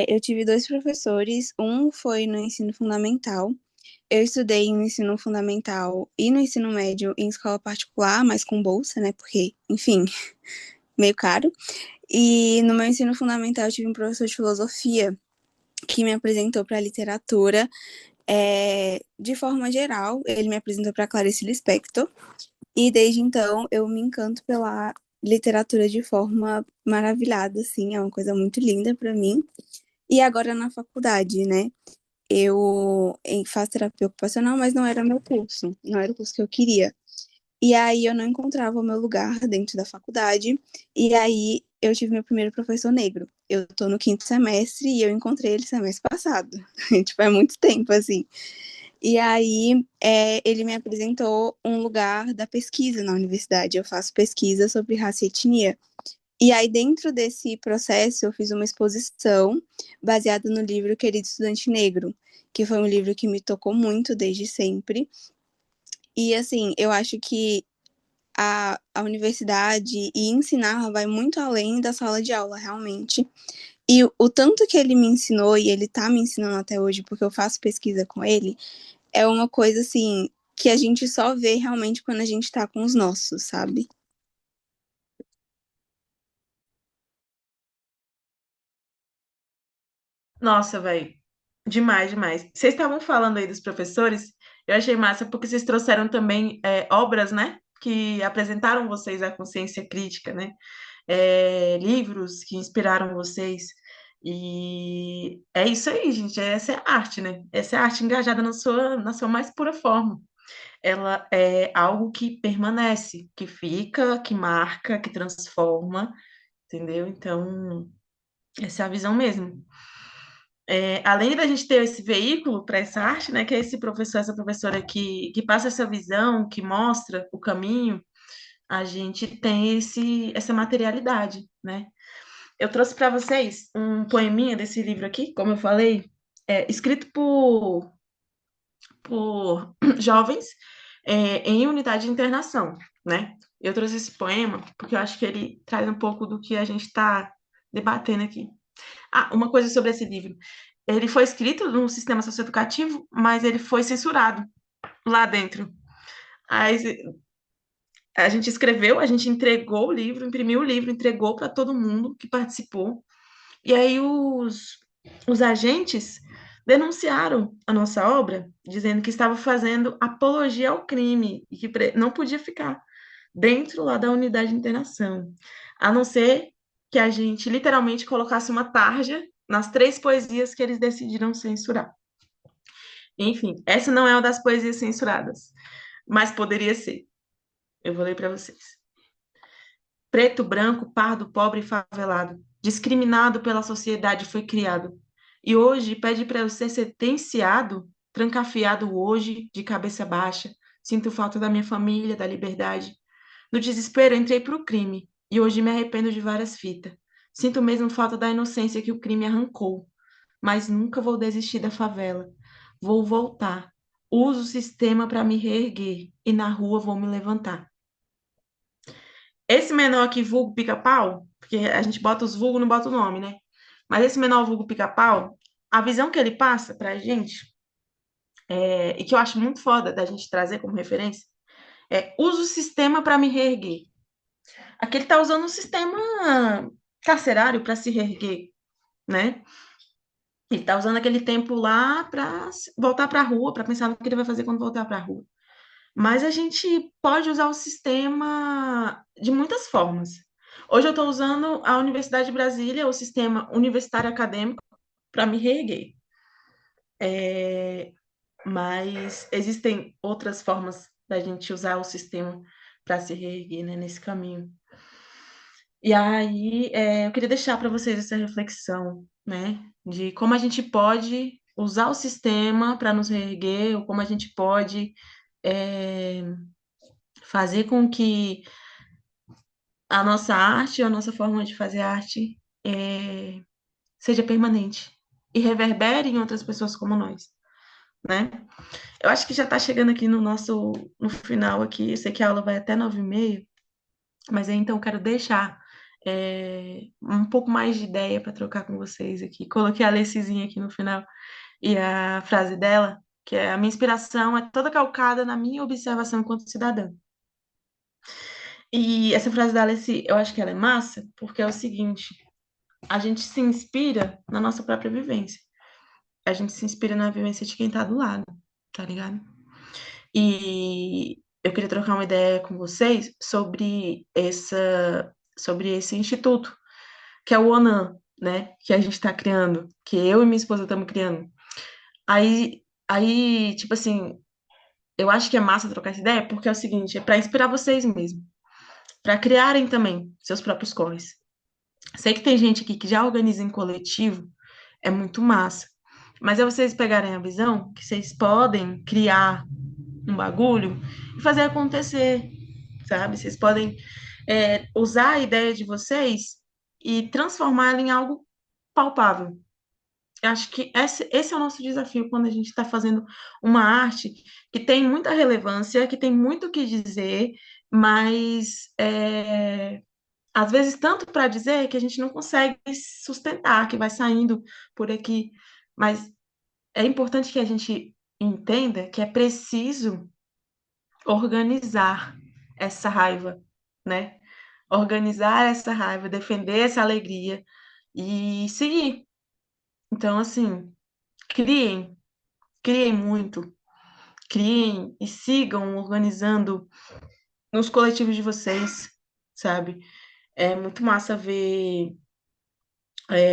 Eu tive dois professores, um foi no ensino fundamental. Eu estudei no ensino fundamental e no ensino médio em escola particular, mas com bolsa, né? Porque, enfim, meio caro. E no meu ensino fundamental eu tive um professor de filosofia que me apresentou para literatura de forma geral. Ele me apresentou para Clarice Lispector e desde então eu me encanto pela literatura de forma maravilhada, assim, é uma coisa muito linda para mim. E agora na faculdade, né? Faço terapia ocupacional, mas não era meu curso, não era o curso que eu queria. E aí eu não encontrava o meu lugar dentro da faculdade. E aí eu tive meu primeiro professor negro. Eu tô no quinto semestre e eu encontrei ele semestre passado. Tipo, é muito tempo, assim. E aí ele me apresentou um lugar da pesquisa na universidade. Eu faço pesquisa sobre raça e etnia. E aí, dentro desse processo, eu fiz uma exposição baseada no livro Querido Estudante Negro, que foi um livro que me tocou muito desde sempre. E, assim, eu acho que a universidade e ensinar vai muito além da sala de aula, realmente. E o tanto que ele me ensinou, e ele tá me ensinando até hoje, porque eu faço pesquisa com ele, é uma coisa, assim, que a gente só vê realmente quando a gente tá com os nossos, sabe? Nossa, velho. Demais, demais. Vocês estavam falando aí dos professores, eu achei massa porque vocês trouxeram também obras, né? Que apresentaram vocês à consciência crítica, né? Livros que inspiraram vocês. E é isso aí, gente. Essa é a arte, né? Essa é a arte engajada na sua mais pura forma. Ela é algo que permanece, que fica, que marca, que transforma, entendeu? Então, essa é a visão mesmo. Além da gente ter esse veículo para essa arte, né, que é esse professor, essa professora que passa essa visão, que mostra o caminho, a gente tem essa materialidade, né? Eu trouxe para vocês um poeminha desse livro aqui, como eu falei, escrito por jovens em unidade de internação, né? Eu trouxe esse poema porque eu acho que ele traz um pouco do que a gente está debatendo aqui. Uma coisa sobre esse livro. Ele foi escrito no sistema socioeducativo, mas ele foi censurado lá dentro. Aí, a gente escreveu, a gente entregou o livro, imprimiu o livro, entregou para todo mundo que participou. E aí os agentes denunciaram a nossa obra, dizendo que estava fazendo apologia ao crime e que não podia ficar dentro lá da unidade de internação, a não ser que a gente literalmente colocasse uma tarja nas 3 poesias que eles decidiram censurar. Enfim, essa não é uma das poesias censuradas, mas poderia ser. Eu vou ler para vocês. Preto, branco, pardo, pobre e favelado, discriminado pela sociedade foi criado. E hoje pede para eu ser sentenciado, trancafiado hoje, de cabeça baixa. Sinto falta da minha família, da liberdade. No desespero, entrei para o crime, e hoje me arrependo de várias fitas. Sinto mesmo falta da inocência que o crime arrancou. Mas nunca vou desistir da favela. Vou voltar. Uso o sistema para me reerguer, e na rua vou me levantar. Esse menor aqui, vulgo pica-pau, porque a gente bota os vulgos, não bota o nome, né? Mas esse menor vulgo pica-pau, a visão que ele passa pra gente, e que eu acho muito foda da gente trazer como referência, usa o sistema para me reerguer. Aqui ele tá usando o sistema carcerário para se reerguer, né? Ele tá usando aquele tempo lá para voltar para a rua, para pensar no que ele vai fazer quando voltar para a rua. Mas a gente pode usar o sistema de muitas formas. Hoje eu estou usando a Universidade de Brasília, o sistema universitário acadêmico, para me reerguer. Mas existem outras formas da gente usar o sistema para se reerguer, né, nesse caminho. E aí, eu queria deixar para vocês essa reflexão, né, de como a gente pode usar o sistema para nos reerguer, ou como a gente pode fazer com que a nossa arte, a nossa forma de fazer arte seja permanente e reverbere em outras pessoas como nós, né? Eu acho que já está chegando aqui no final aqui, eu sei que a aula vai até 9h30, mas aí então eu quero deixar um pouco mais de ideia para trocar com vocês aqui. Coloquei a Alessizinha aqui no final e a frase dela, que é: a minha inspiração é toda calcada na minha observação enquanto cidadã. E essa frase da Alessi, eu acho que ela é massa, porque é o seguinte: a gente se inspira na nossa própria vivência. A gente se inspira na vivência de quem tá do lado, tá ligado? E eu queria trocar uma ideia com vocês sobre esse instituto, que é o ONAN, né? Que a gente tá criando, que eu e minha esposa estamos criando. Aí, tipo assim, eu acho que é massa trocar essa ideia, porque é o seguinte, é para inspirar vocês mesmo, para criarem também seus próprios corres. Sei que tem gente aqui que já organiza em coletivo, é muito massa. Mas é vocês pegarem a visão que vocês podem criar um bagulho e fazer acontecer, sabe? Vocês podem usar a ideia de vocês e transformá-la em algo palpável. Eu acho que esse é o nosso desafio quando a gente está fazendo uma arte que tem muita relevância, que tem muito o que dizer, mas às vezes tanto para dizer que a gente não consegue sustentar, que vai saindo por aqui. Mas é importante que a gente entenda que é preciso organizar essa raiva, né? Organizar essa raiva, defender essa alegria e seguir. Então, assim, criem, criem muito, criem e sigam organizando nos coletivos de vocês, sabe? É muito massa ver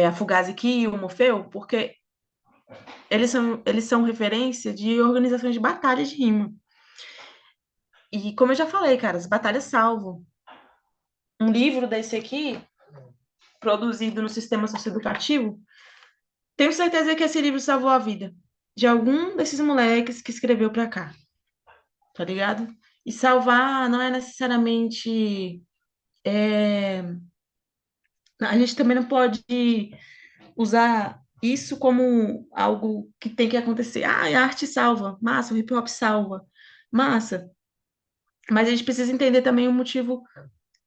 a Fugazi aqui e o Morfeu, porque eles são referência de organizações de batalhas de rima. E como eu já falei, cara, as batalhas salvam. Um livro desse aqui, produzido no sistema socioeducativo, tenho certeza que esse livro salvou a vida de algum desses moleques que escreveu pra cá, tá ligado? E salvar não é necessariamente. A gente também não pode usar isso como algo que tem que acontecer. Ah, a arte salva, massa, o hip hop salva, massa. Mas a gente precisa entender também o motivo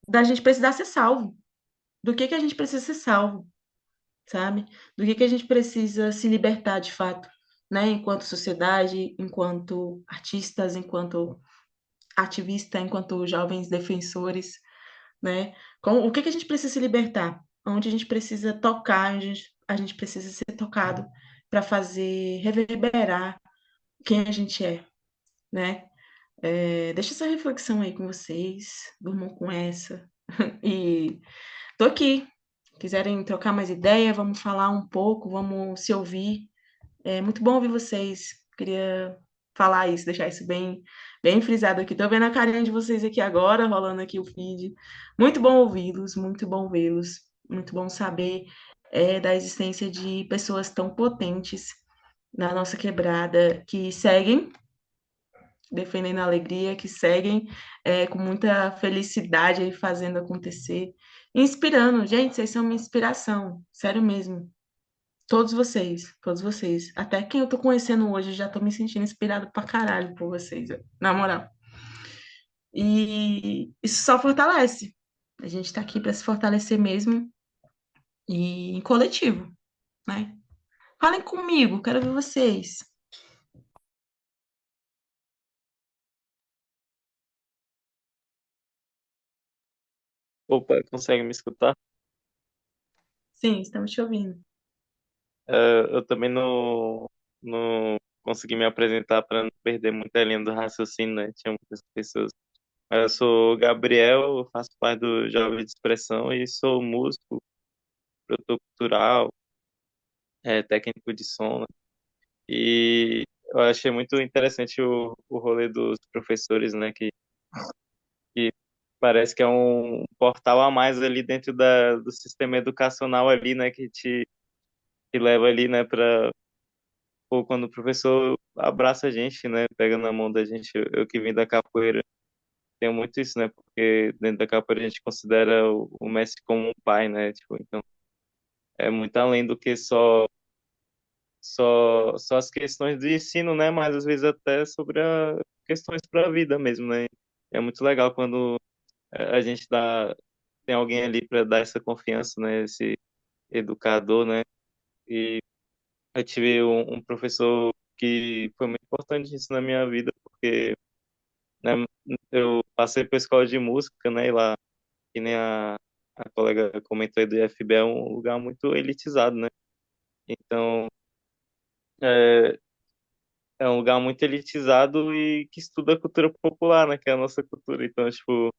da gente precisar ser salvo. Do que a gente precisa ser salvo, sabe? Do que a gente precisa se libertar de fato, né? Enquanto sociedade, enquanto artistas, enquanto ativista, enquanto jovens defensores, né? O que a gente precisa se libertar? Onde a gente precisa tocar, onde a gente precisa ser tocado para fazer reverberar quem a gente é, né? Deixa essa reflexão aí com vocês, durmam com essa. E tô aqui. Quiserem trocar mais ideia, vamos falar um pouco, vamos se ouvir. É muito bom ouvir vocês. Queria falar isso, deixar isso bem, bem frisado aqui. Tô vendo a carinha de vocês aqui agora, rolando aqui o feed. Muito bom ouvi-los, muito bom vê-los, muito bom saber da existência de pessoas tão potentes na nossa quebrada que seguem defendendo a alegria, que seguem com muita felicidade aí fazendo acontecer, inspirando. Gente, vocês são uma inspiração, sério mesmo. Todos vocês. Até quem eu tô conhecendo hoje, já tô me sentindo inspirado pra caralho por vocês, na moral. E isso só fortalece. A gente tá aqui para se fortalecer mesmo e em coletivo, né? Falem comigo, quero ver vocês. Opa, consegue me escutar? Sim, estamos te ouvindo. Eu também não consegui me apresentar para não perder muita linha do raciocínio, né? Tinha muitas pessoas. Eu sou o Gabriel, eu faço parte do Jovem de Expressão e sou músico, produtor cultural, técnico de som, né? E eu achei muito interessante o rolê dos professores, né? Que parece que é um portal a mais ali dentro do sistema educacional ali, né? Que leva ali, né? Quando o professor abraça a gente, né? Pega na mão da gente. Eu que vim da capoeira, tenho muito isso, né? Porque dentro da capoeira a gente considera o mestre como um pai, né? Tipo, então é muito além do que só as questões de ensino, né? Mas às vezes até sobre questões para a vida mesmo, né? É muito legal quando a gente dá tem alguém ali para dar essa confiança, né? Esse educador, né? E eu tive um professor que foi muito importante isso na minha vida, porque, né, eu passei para a escola de música, né? E lá, que nem a colega comentou aí do IFB, é um lugar muito elitizado, né? Então, é, é um lugar muito elitizado e que estuda a cultura popular, né? Que é a nossa cultura. Então, tipo,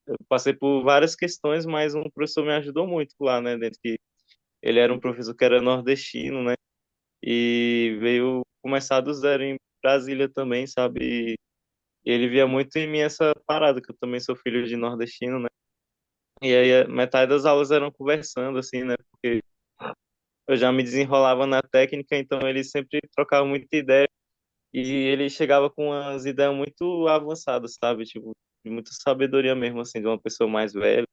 eu passei por várias questões, mas um professor me ajudou muito lá, né? Dentro que ele era um professor que era nordestino, né? E veio começar do zero em Brasília também, sabe? E ele via muito em mim essa parada, que eu também sou filho de nordestino, né? E aí metade das aulas eram conversando, assim, né? Porque eu já me desenrolava na técnica, então ele sempre trocava muita ideia e ele chegava com umas ideias muito avançadas, sabe? Tipo, de muita sabedoria mesmo, assim, de uma pessoa mais velha,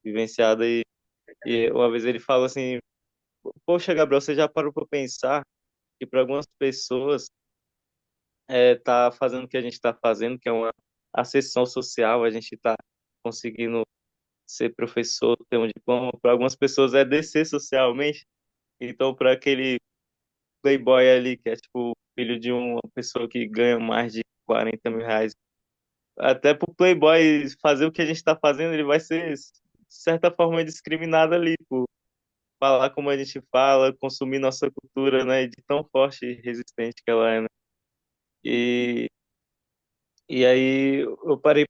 vivenciada. E uma vez ele falou assim: poxa, Gabriel, você já parou para pensar que para algumas pessoas tá fazendo o que a gente está fazendo, que é uma ascensão social, a gente está conseguindo ser professor, ter um diploma, para algumas pessoas é descer socialmente. Então, para aquele playboy ali, que é tipo filho de uma pessoa que ganha mais de 40 mil reais, até pro playboy fazer o que a gente está fazendo, ele vai ser, de certa forma, discriminado ali, por falar como a gente fala, consumir nossa cultura, né, de tão forte e resistente que ela é, né? E, e aí eu parei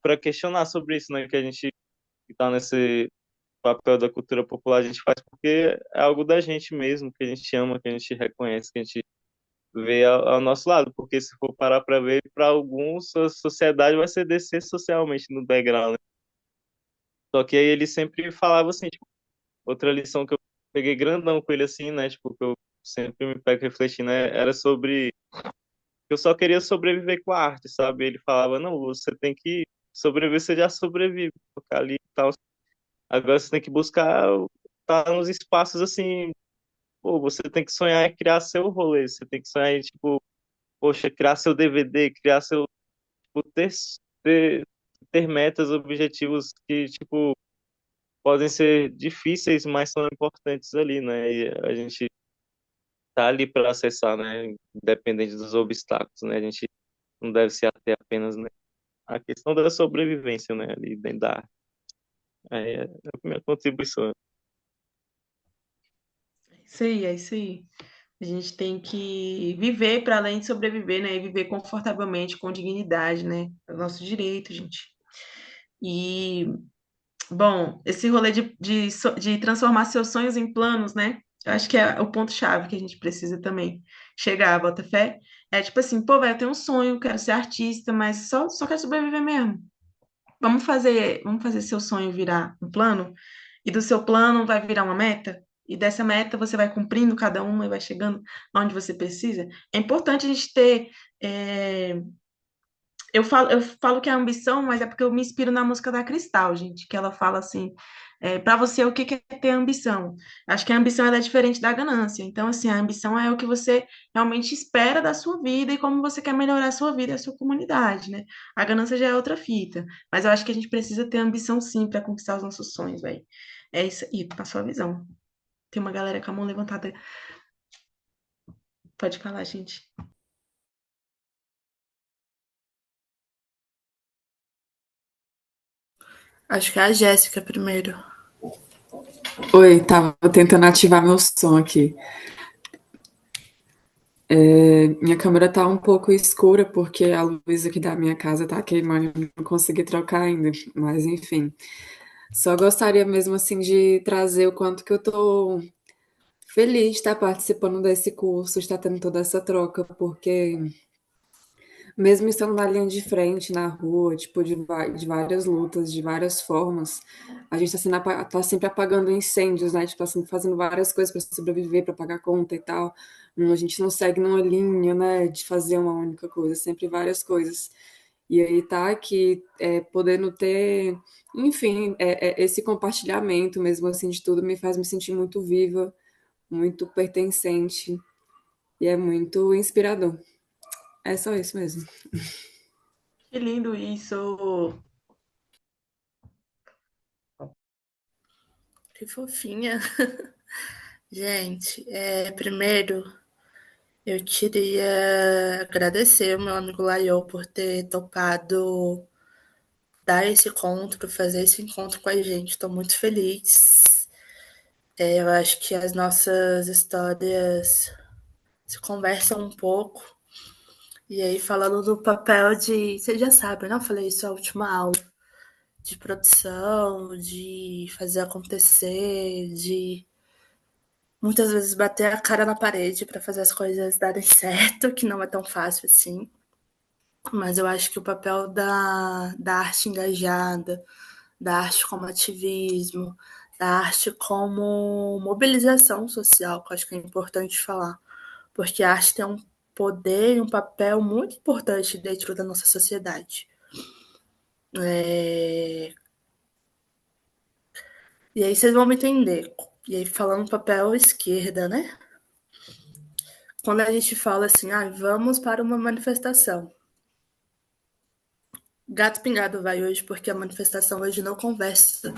para questionar sobre isso, né, que a gente está nesse papel da cultura popular, a gente faz porque é algo da gente mesmo, que a gente ama, que a gente reconhece, que a gente vê ao nosso lado, porque se for parar para ver, para alguns, a sociedade vai ser descer socialmente no background, né? Só que aí ele sempre falava assim, tipo, outra lição que eu peguei grandão com ele assim, né, tipo, que eu sempre me pego refletindo, né, era sobre eu só queria sobreviver com a arte, sabe? Ele falava, não, você tem que sobreviver, você já sobrevive, tocar ali e tal. Agora você tem que buscar estar nos espaços assim, pô, você tem que sonhar em criar seu rolê, você tem que sonhar em, tipo, poxa, criar seu DVD, criar seu, tipo, ter, ter metas, objetivos que, tipo, podem ser difíceis, mas são importantes ali, né? E a gente tá ali para acessar, né? Independente dos obstáculos, né? A gente não deve se ater apenas, né, à questão da sobrevivência, né? Ali dentro da arte. É a minha contribuição. Isso aí, é isso aí. A gente tem que viver para além de sobreviver, né? E viver confortavelmente, com dignidade, né? É o nosso direito, gente. E, bom, esse rolê de transformar seus sonhos em planos, né? Eu acho que é o ponto-chave que a gente precisa também chegar, Botafé. É tipo assim, pô, velho, eu tenho um sonho, quero ser artista, mas só quero sobreviver mesmo. Vamos fazer seu sonho virar um plano, e do seu plano vai virar uma meta, e dessa meta você vai cumprindo cada uma e vai chegando onde você precisa. É importante a gente ter. Eu falo que é ambição, mas é porque eu me inspiro na música da Cristal, gente, que ela fala assim. Para você, o que que é ter ambição? Acho que a ambição ela é diferente da ganância. Então, assim, a ambição é o que você realmente espera da sua vida e como você quer melhorar a sua vida e a sua comunidade, né? A ganância já é outra fita. Mas eu acho que a gente precisa ter ambição sim para conquistar os nossos sonhos, velho. É isso aí, na sua visão. Tem uma galera com a mão levantada. Pode falar, gente. Acho que é a Jéssica primeiro. Oi, tava tentando ativar meu som aqui. Minha câmera tá um pouco escura porque a luz aqui da minha casa tá queimando e não consegui trocar ainda. Mas enfim, só gostaria mesmo assim de trazer o quanto que eu tô feliz de estar participando desse curso, de estar tendo toda essa troca, porque mesmo estando na linha de frente, na rua, tipo, de várias lutas, de várias formas, a gente tá sempre apagando incêndios, né? Tipo, tá sempre fazendo várias coisas para sobreviver, para pagar conta e tal. A gente não segue numa linha, né, de fazer uma única coisa, sempre várias coisas. E aí tá aqui, podendo ter, enfim, esse compartilhamento mesmo assim de tudo me faz me sentir muito viva, muito pertencente e é muito inspirador. É só isso mesmo. Que lindo isso. Que fofinha. Gente, primeiro eu queria agradecer o meu amigo Laiô por ter topado dar esse encontro, fazer esse encontro com a gente. Estou muito feliz. Eu acho que as nossas histórias se conversam um pouco. E aí, falando do papel de. Vocês já sabem, né? Eu falei isso na última aula. De produção, de fazer acontecer, de muitas vezes bater a cara na parede para fazer as coisas darem certo, que não é tão fácil assim. Mas eu acho que o papel da arte engajada, da arte como ativismo, da arte como mobilização social, que eu acho que é importante falar, porque a arte tem um poder e um papel muito importante dentro da nossa sociedade. E aí vocês vão me entender. E aí, falando papel esquerda, né? Quando a gente fala assim, vamos para uma manifestação. Gato pingado vai hoje porque a manifestação hoje não conversa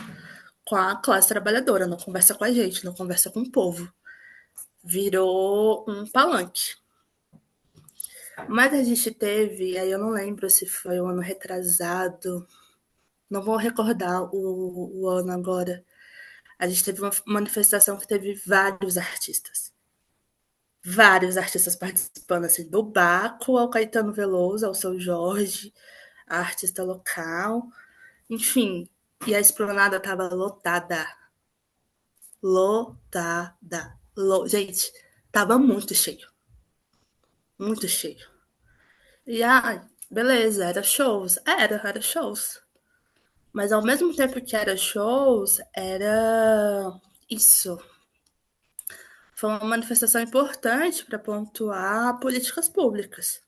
com a classe trabalhadora, não conversa com a gente, não conversa com o povo. Virou um palanque. Mas a gente teve, aí eu não lembro se foi o ano retrasado, não vou recordar o ano agora. A gente teve uma manifestação que teve vários artistas participando, assim, do Baco ao Caetano Veloso, ao Seu Jorge, a artista local, enfim. E a esplanada tava lotada. Lotada. Gente, tava muito cheio. Muito cheio. E, beleza, era shows. Era shows. Mas ao mesmo tempo que era shows, era isso. Foi uma manifestação importante para pontuar políticas públicas,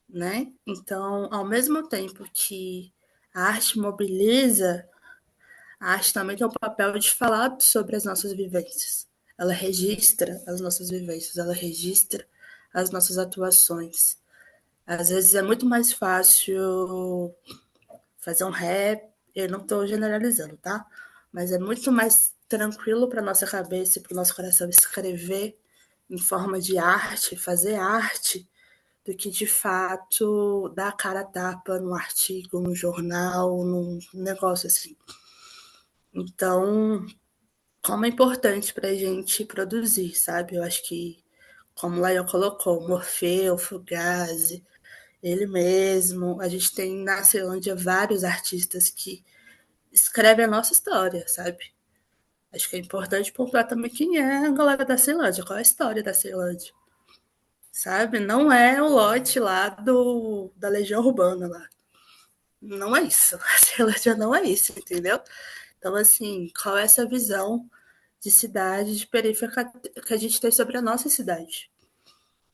né? Então, ao mesmo tempo que a arte mobiliza, a arte também tem o papel de falar sobre as nossas vivências. Ela registra as nossas vivências, ela registra as nossas atuações. Às vezes é muito mais fácil fazer um rap, eu não estou generalizando, tá? Mas é muito mais tranquilo para nossa cabeça e para o nosso coração escrever em forma de arte, fazer arte, do que de fato dar a cara a tapa num artigo, num jornal, num negócio assim. Então, como é importante para a gente produzir, sabe? Eu acho que, como o Lael colocou, Morfeu, Fugazi, ele mesmo, a gente tem na Ceilândia vários artistas que escrevem a nossa história, sabe? Acho que é importante pontuar também quem é a galera da Ceilândia, qual é a história da Ceilândia, sabe? Não é o lote lá da Legião Urbana lá. Não é isso. A Ceilândia não é isso, entendeu? Então, assim, qual é essa visão de cidade, de periferia que a gente tem sobre a nossa cidade?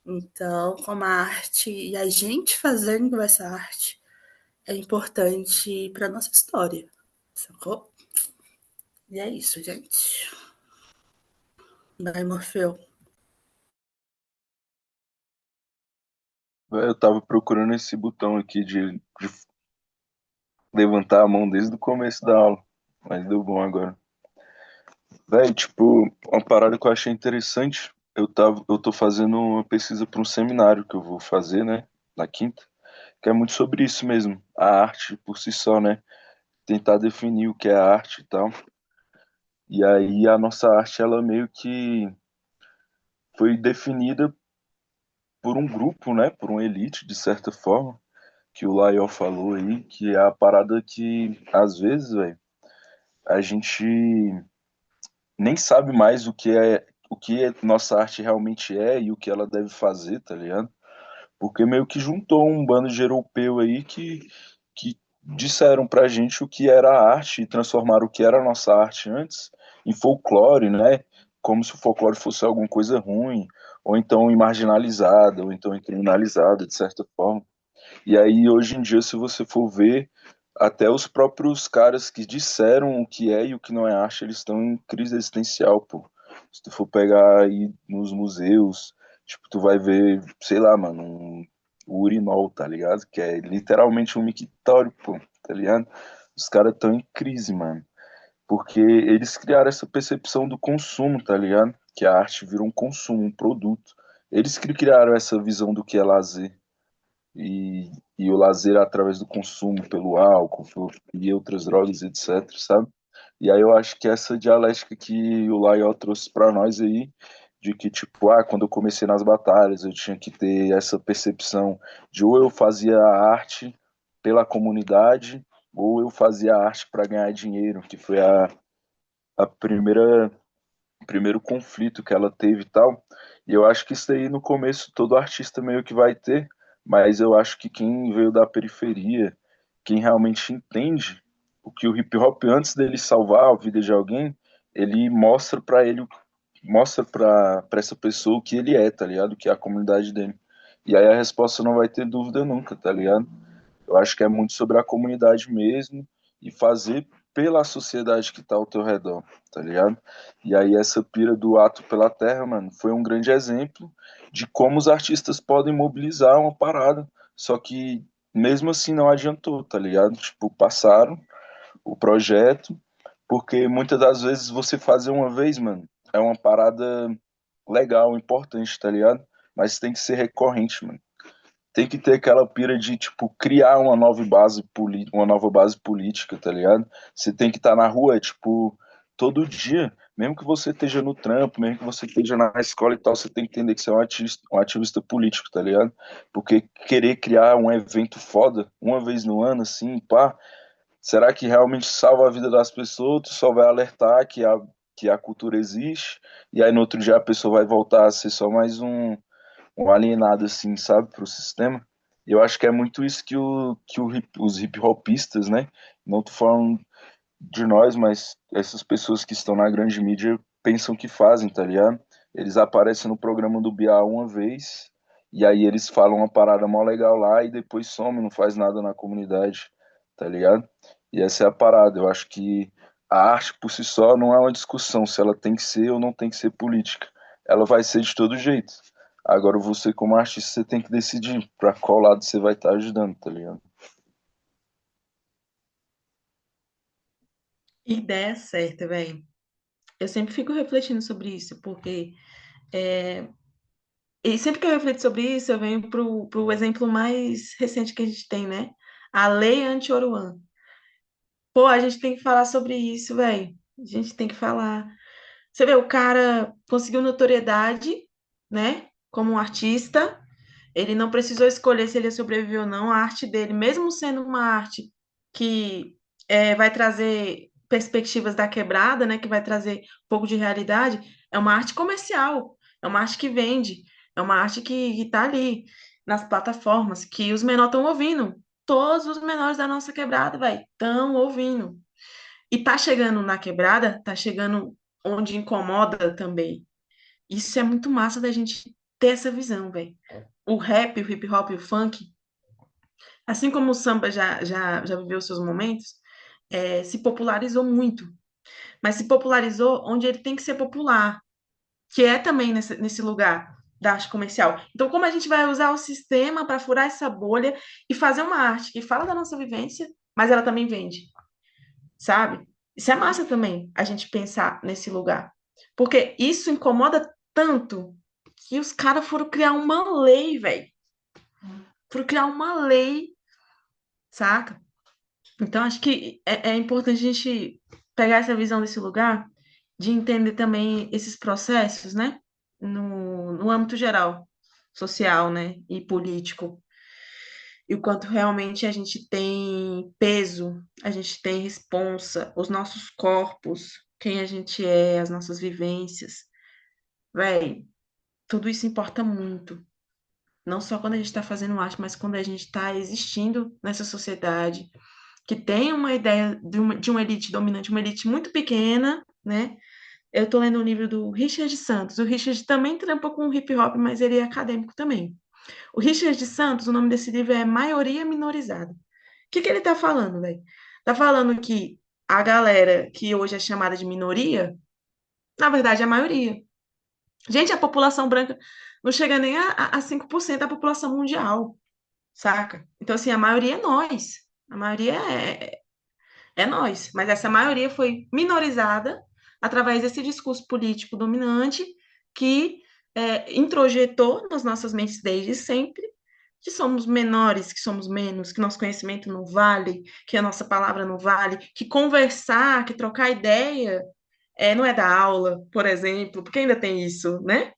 Então, como a arte e a gente fazendo essa arte é importante para nossa história, sacou? E é isso, gente. Vai, Morfeu. Eu tava procurando esse botão aqui de levantar a mão desde o começo da aula, mas deu bom agora. Véi, tipo, uma parada que eu achei interessante, eu tô fazendo uma pesquisa para um seminário que eu vou fazer, né, na quinta, que é muito sobre isso mesmo, a arte por si só, né, tentar definir o que é arte e tal. E aí a nossa arte, ela meio que foi definida por um grupo, né, por uma elite, de certa forma, que o Lael falou aí, que é a parada que, às vezes, velho, a gente nem sabe mais o que nossa arte realmente é e o que ela deve fazer, tá ligado? Porque meio que juntou um bando de europeu aí que disseram pra gente o que era a arte e transformaram o que era a nossa arte antes em folclore, né? Como se o folclore fosse alguma coisa ruim, ou então marginalizada, ou então criminalizada, de certa forma. E aí, hoje em dia, se você for ver, até os próprios caras que disseram o que é e o que não é arte, eles estão em crise existencial, pô. Se tu for pegar aí nos museus, tipo, tu vai ver, sei lá, mano, o urinol, tá ligado? Que é literalmente um mictório, pô, tá ligado? Os caras estão em crise, mano. porque eles criaram essa percepção do consumo, tá ligado? Que a arte virou um consumo, um produto. Eles que criaram essa visão do que é lazer. E, e o lazer através do consumo pelo álcool e outras drogas, etc, sabe? E aí eu acho que essa dialética que o Laiol trouxe para nós aí, de que, tipo, quando eu comecei nas batalhas, eu tinha que ter essa percepção de ou eu fazia a arte pela comunidade, ou eu fazia a arte para ganhar dinheiro, que foi a primeiro conflito que ela teve e tal. E eu acho que isso aí no começo todo artista meio que vai ter, mas eu acho que quem veio da periferia, quem realmente entende o que o hip hop antes dele salvar a vida de alguém, ele mostra para essa pessoa o que ele é, tá ligado? O que é a comunidade dele. E aí a resposta não vai ter dúvida nunca, tá ligado? Eu acho que é muito sobre a comunidade mesmo e fazer pela sociedade que tá ao teu redor, tá ligado? E aí essa pira do ato pela terra, mano, foi um grande exemplo de como os artistas podem mobilizar uma parada. Só que mesmo assim não adiantou, tá ligado? Tipo, passaram o projeto, porque muitas das vezes você fazer uma vez, mano, é uma parada legal, importante, tá ligado? Mas tem que ser recorrente, mano. Tem que ter aquela pira de, tipo, criar uma nova base política, tá ligado? Você tem que estar na rua, tipo, todo dia, mesmo que você esteja no trampo, mesmo que você esteja na escola e tal, você tem que entender que você é um ativista político, tá ligado? Porque querer criar um evento foda, uma vez no ano, assim, pá, será que realmente salva a vida das pessoas? Ou tu só vai alertar que a cultura existe, e aí no outro dia a pessoa vai voltar a ser só mais um alienado, assim, sabe, pro sistema. E eu acho que é muito isso os hip hopistas, né? Não tô falando de nós, mas essas pessoas que estão na grande mídia pensam que fazem, tá ligado? Eles aparecem no programa do Bial uma vez, e aí eles falam uma parada mó legal lá e depois somem, não faz nada na comunidade, tá ligado? E essa é a parada. Eu acho que a arte por si só não é uma discussão se ela tem que ser ou não tem que ser política. Ela vai ser de todo jeito. Agora você, como artista, você tem que decidir pra qual lado você vai estar ajudando, tá ligado? Ideia certa, velho. Eu sempre fico refletindo sobre isso, porque é, e sempre que eu reflito sobre isso, eu venho pro exemplo mais recente que a gente tem, né? A Lei Anti-Oruan. Pô, a gente tem que falar sobre isso, velho. A gente tem que falar. Você vê, o cara conseguiu notoriedade, né? Como um artista. Ele não precisou escolher se ele ia sobreviver ou não. A arte dele, mesmo sendo uma arte que vai trazer perspectivas da quebrada, né? Que vai trazer um pouco de realidade, é uma arte comercial. É uma arte que vende. É uma arte que tá ali nas plataformas, que os menores estão ouvindo. Todos os menores da nossa quebrada, velho, estão ouvindo. E tá chegando na quebrada, tá chegando onde incomoda também. Isso é muito massa da gente ter essa visão, velho. O rap, o hip hop, o funk, assim como o samba já viveu seus momentos, se popularizou muito. Mas se popularizou onde ele tem que ser popular, que é também nesse lugar da arte comercial. Então, como a gente vai usar o sistema para furar essa bolha e fazer uma arte que fala da nossa vivência, mas ela também vende, sabe? Isso é massa também, a gente pensar nesse lugar. Porque isso incomoda tanto que os caras foram criar uma lei, velho. Foram criar uma lei, saca? Então, acho que é importante a gente pegar essa visão desse lugar, de entender também esses processos, né? No âmbito geral, social, né? E político. E o quanto realmente a gente tem peso, a gente tem responsa, os nossos corpos, quem a gente é, as nossas vivências. Véi, tudo isso importa muito. Não só quando a gente está fazendo arte, mas quando a gente está existindo nessa sociedade, que tem uma ideia de uma elite dominante, uma elite muito pequena, né? Eu estou lendo um livro do Richard Santos. O Richard também trampa com hip hop, mas ele é acadêmico também. O Richard Santos, o nome desse livro é Maioria Minorizada. O que ele está falando, velho? Tá falando que a galera que hoje é chamada de minoria, na verdade é a maioria. Gente, a população branca não chega nem a 5% da população mundial, saca? Então, assim, a maioria é nós. A maioria é nós. Mas essa maioria foi minorizada através desse discurso político dominante que introjetou nas nossas mentes desde sempre que somos menores, que somos menos, que nosso conhecimento não vale, que a nossa palavra não vale, que conversar, que trocar ideia não é da aula, por exemplo, porque ainda tem isso, né?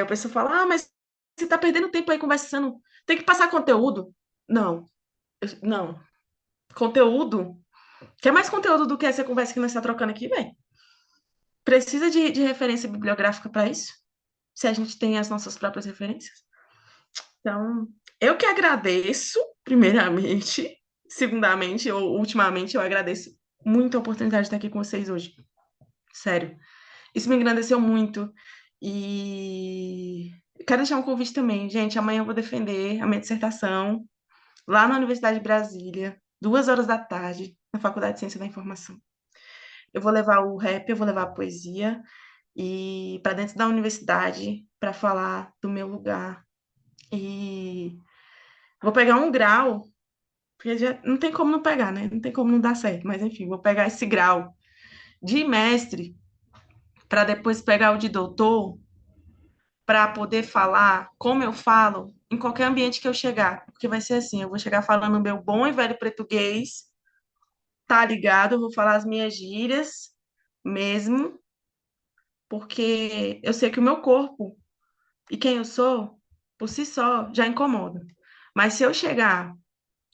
O pessoal fala, mas você está perdendo tempo aí conversando, tem que passar conteúdo. Não, não. Conteúdo? Quer mais conteúdo do que essa conversa que nós estamos trocando aqui, velho? Precisa de referência bibliográfica para isso? Se a gente tem as nossas próprias referências? Então, eu que agradeço, primeiramente, segundamente, ou ultimamente, eu agradeço muito a oportunidade de estar aqui com vocês hoje. Sério. Isso me engrandeceu muito. E quero deixar um convite também. Gente, amanhã eu vou defender a minha dissertação lá na Universidade de Brasília, 2 horas da tarde, na Faculdade de Ciência da Informação. Eu vou levar o rap, eu vou levar a poesia e para dentro da universidade para falar do meu lugar. E vou pegar um grau, porque já não tem como não pegar, né? Não tem como não dar certo, mas enfim, vou pegar esse grau de mestre para depois pegar o de doutor para poder falar como eu falo em qualquer ambiente que eu chegar, porque vai ser assim, eu vou chegar falando meu bom e velho português, tá ligado? Eu vou falar as minhas gírias mesmo, porque eu sei que o meu corpo e quem eu sou, por si só, já incomoda. Mas se eu chegar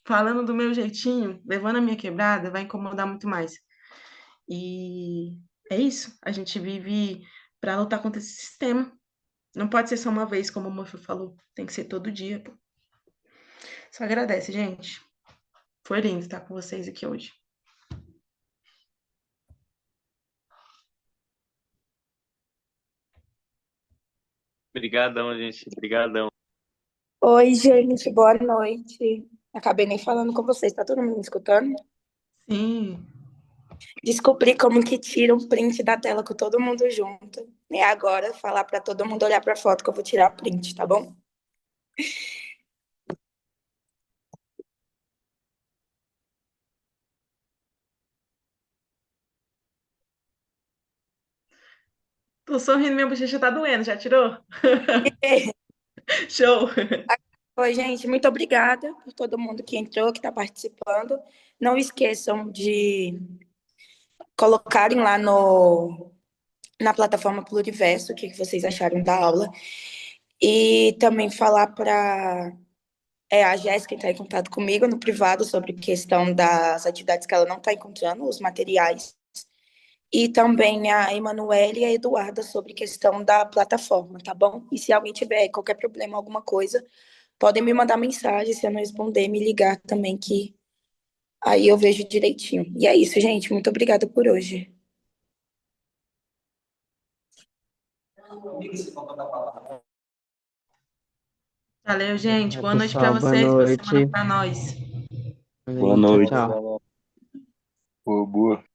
falando do meu jeitinho, levando a minha quebrada, vai incomodar muito mais. E é isso. A gente vive para lutar contra esse sistema. Não pode ser só uma vez, como o Murphy falou. Tem que ser todo dia, pô. Só agradece, gente. Foi lindo estar com vocês aqui hoje. Obrigadão, gente. Obrigadão. Oi, gente, boa noite. Acabei nem falando com vocês, tá todo mundo me escutando? Sim. Descobri como que tira um print da tela com todo mundo junto. E agora falar pra todo mundo olhar pra foto que eu vou tirar print, tá bom? Tô sorrindo, minha bochecha tá doendo. Já tirou? Show! Oi, gente, muito obrigada por todo mundo que entrou, que tá participando. Não esqueçam de colocarem lá na plataforma Pluriverso o que vocês acharam da aula. E também falar para a Jéssica entrar em contato comigo no privado sobre questão das atividades que ela não está encontrando, os materiais. E também a Emanuele e a Eduarda sobre questão da plataforma, tá bom? E se alguém tiver qualquer problema, alguma coisa, podem me mandar mensagem, se eu não responder, me ligar também, que aí eu vejo direitinho. E é isso, gente. Muito obrigada por hoje. Valeu, gente. Boa noite para Pessoal, boa vocês, boa noite. semana para nós. Boa Tchau, noite. tchau. Boa.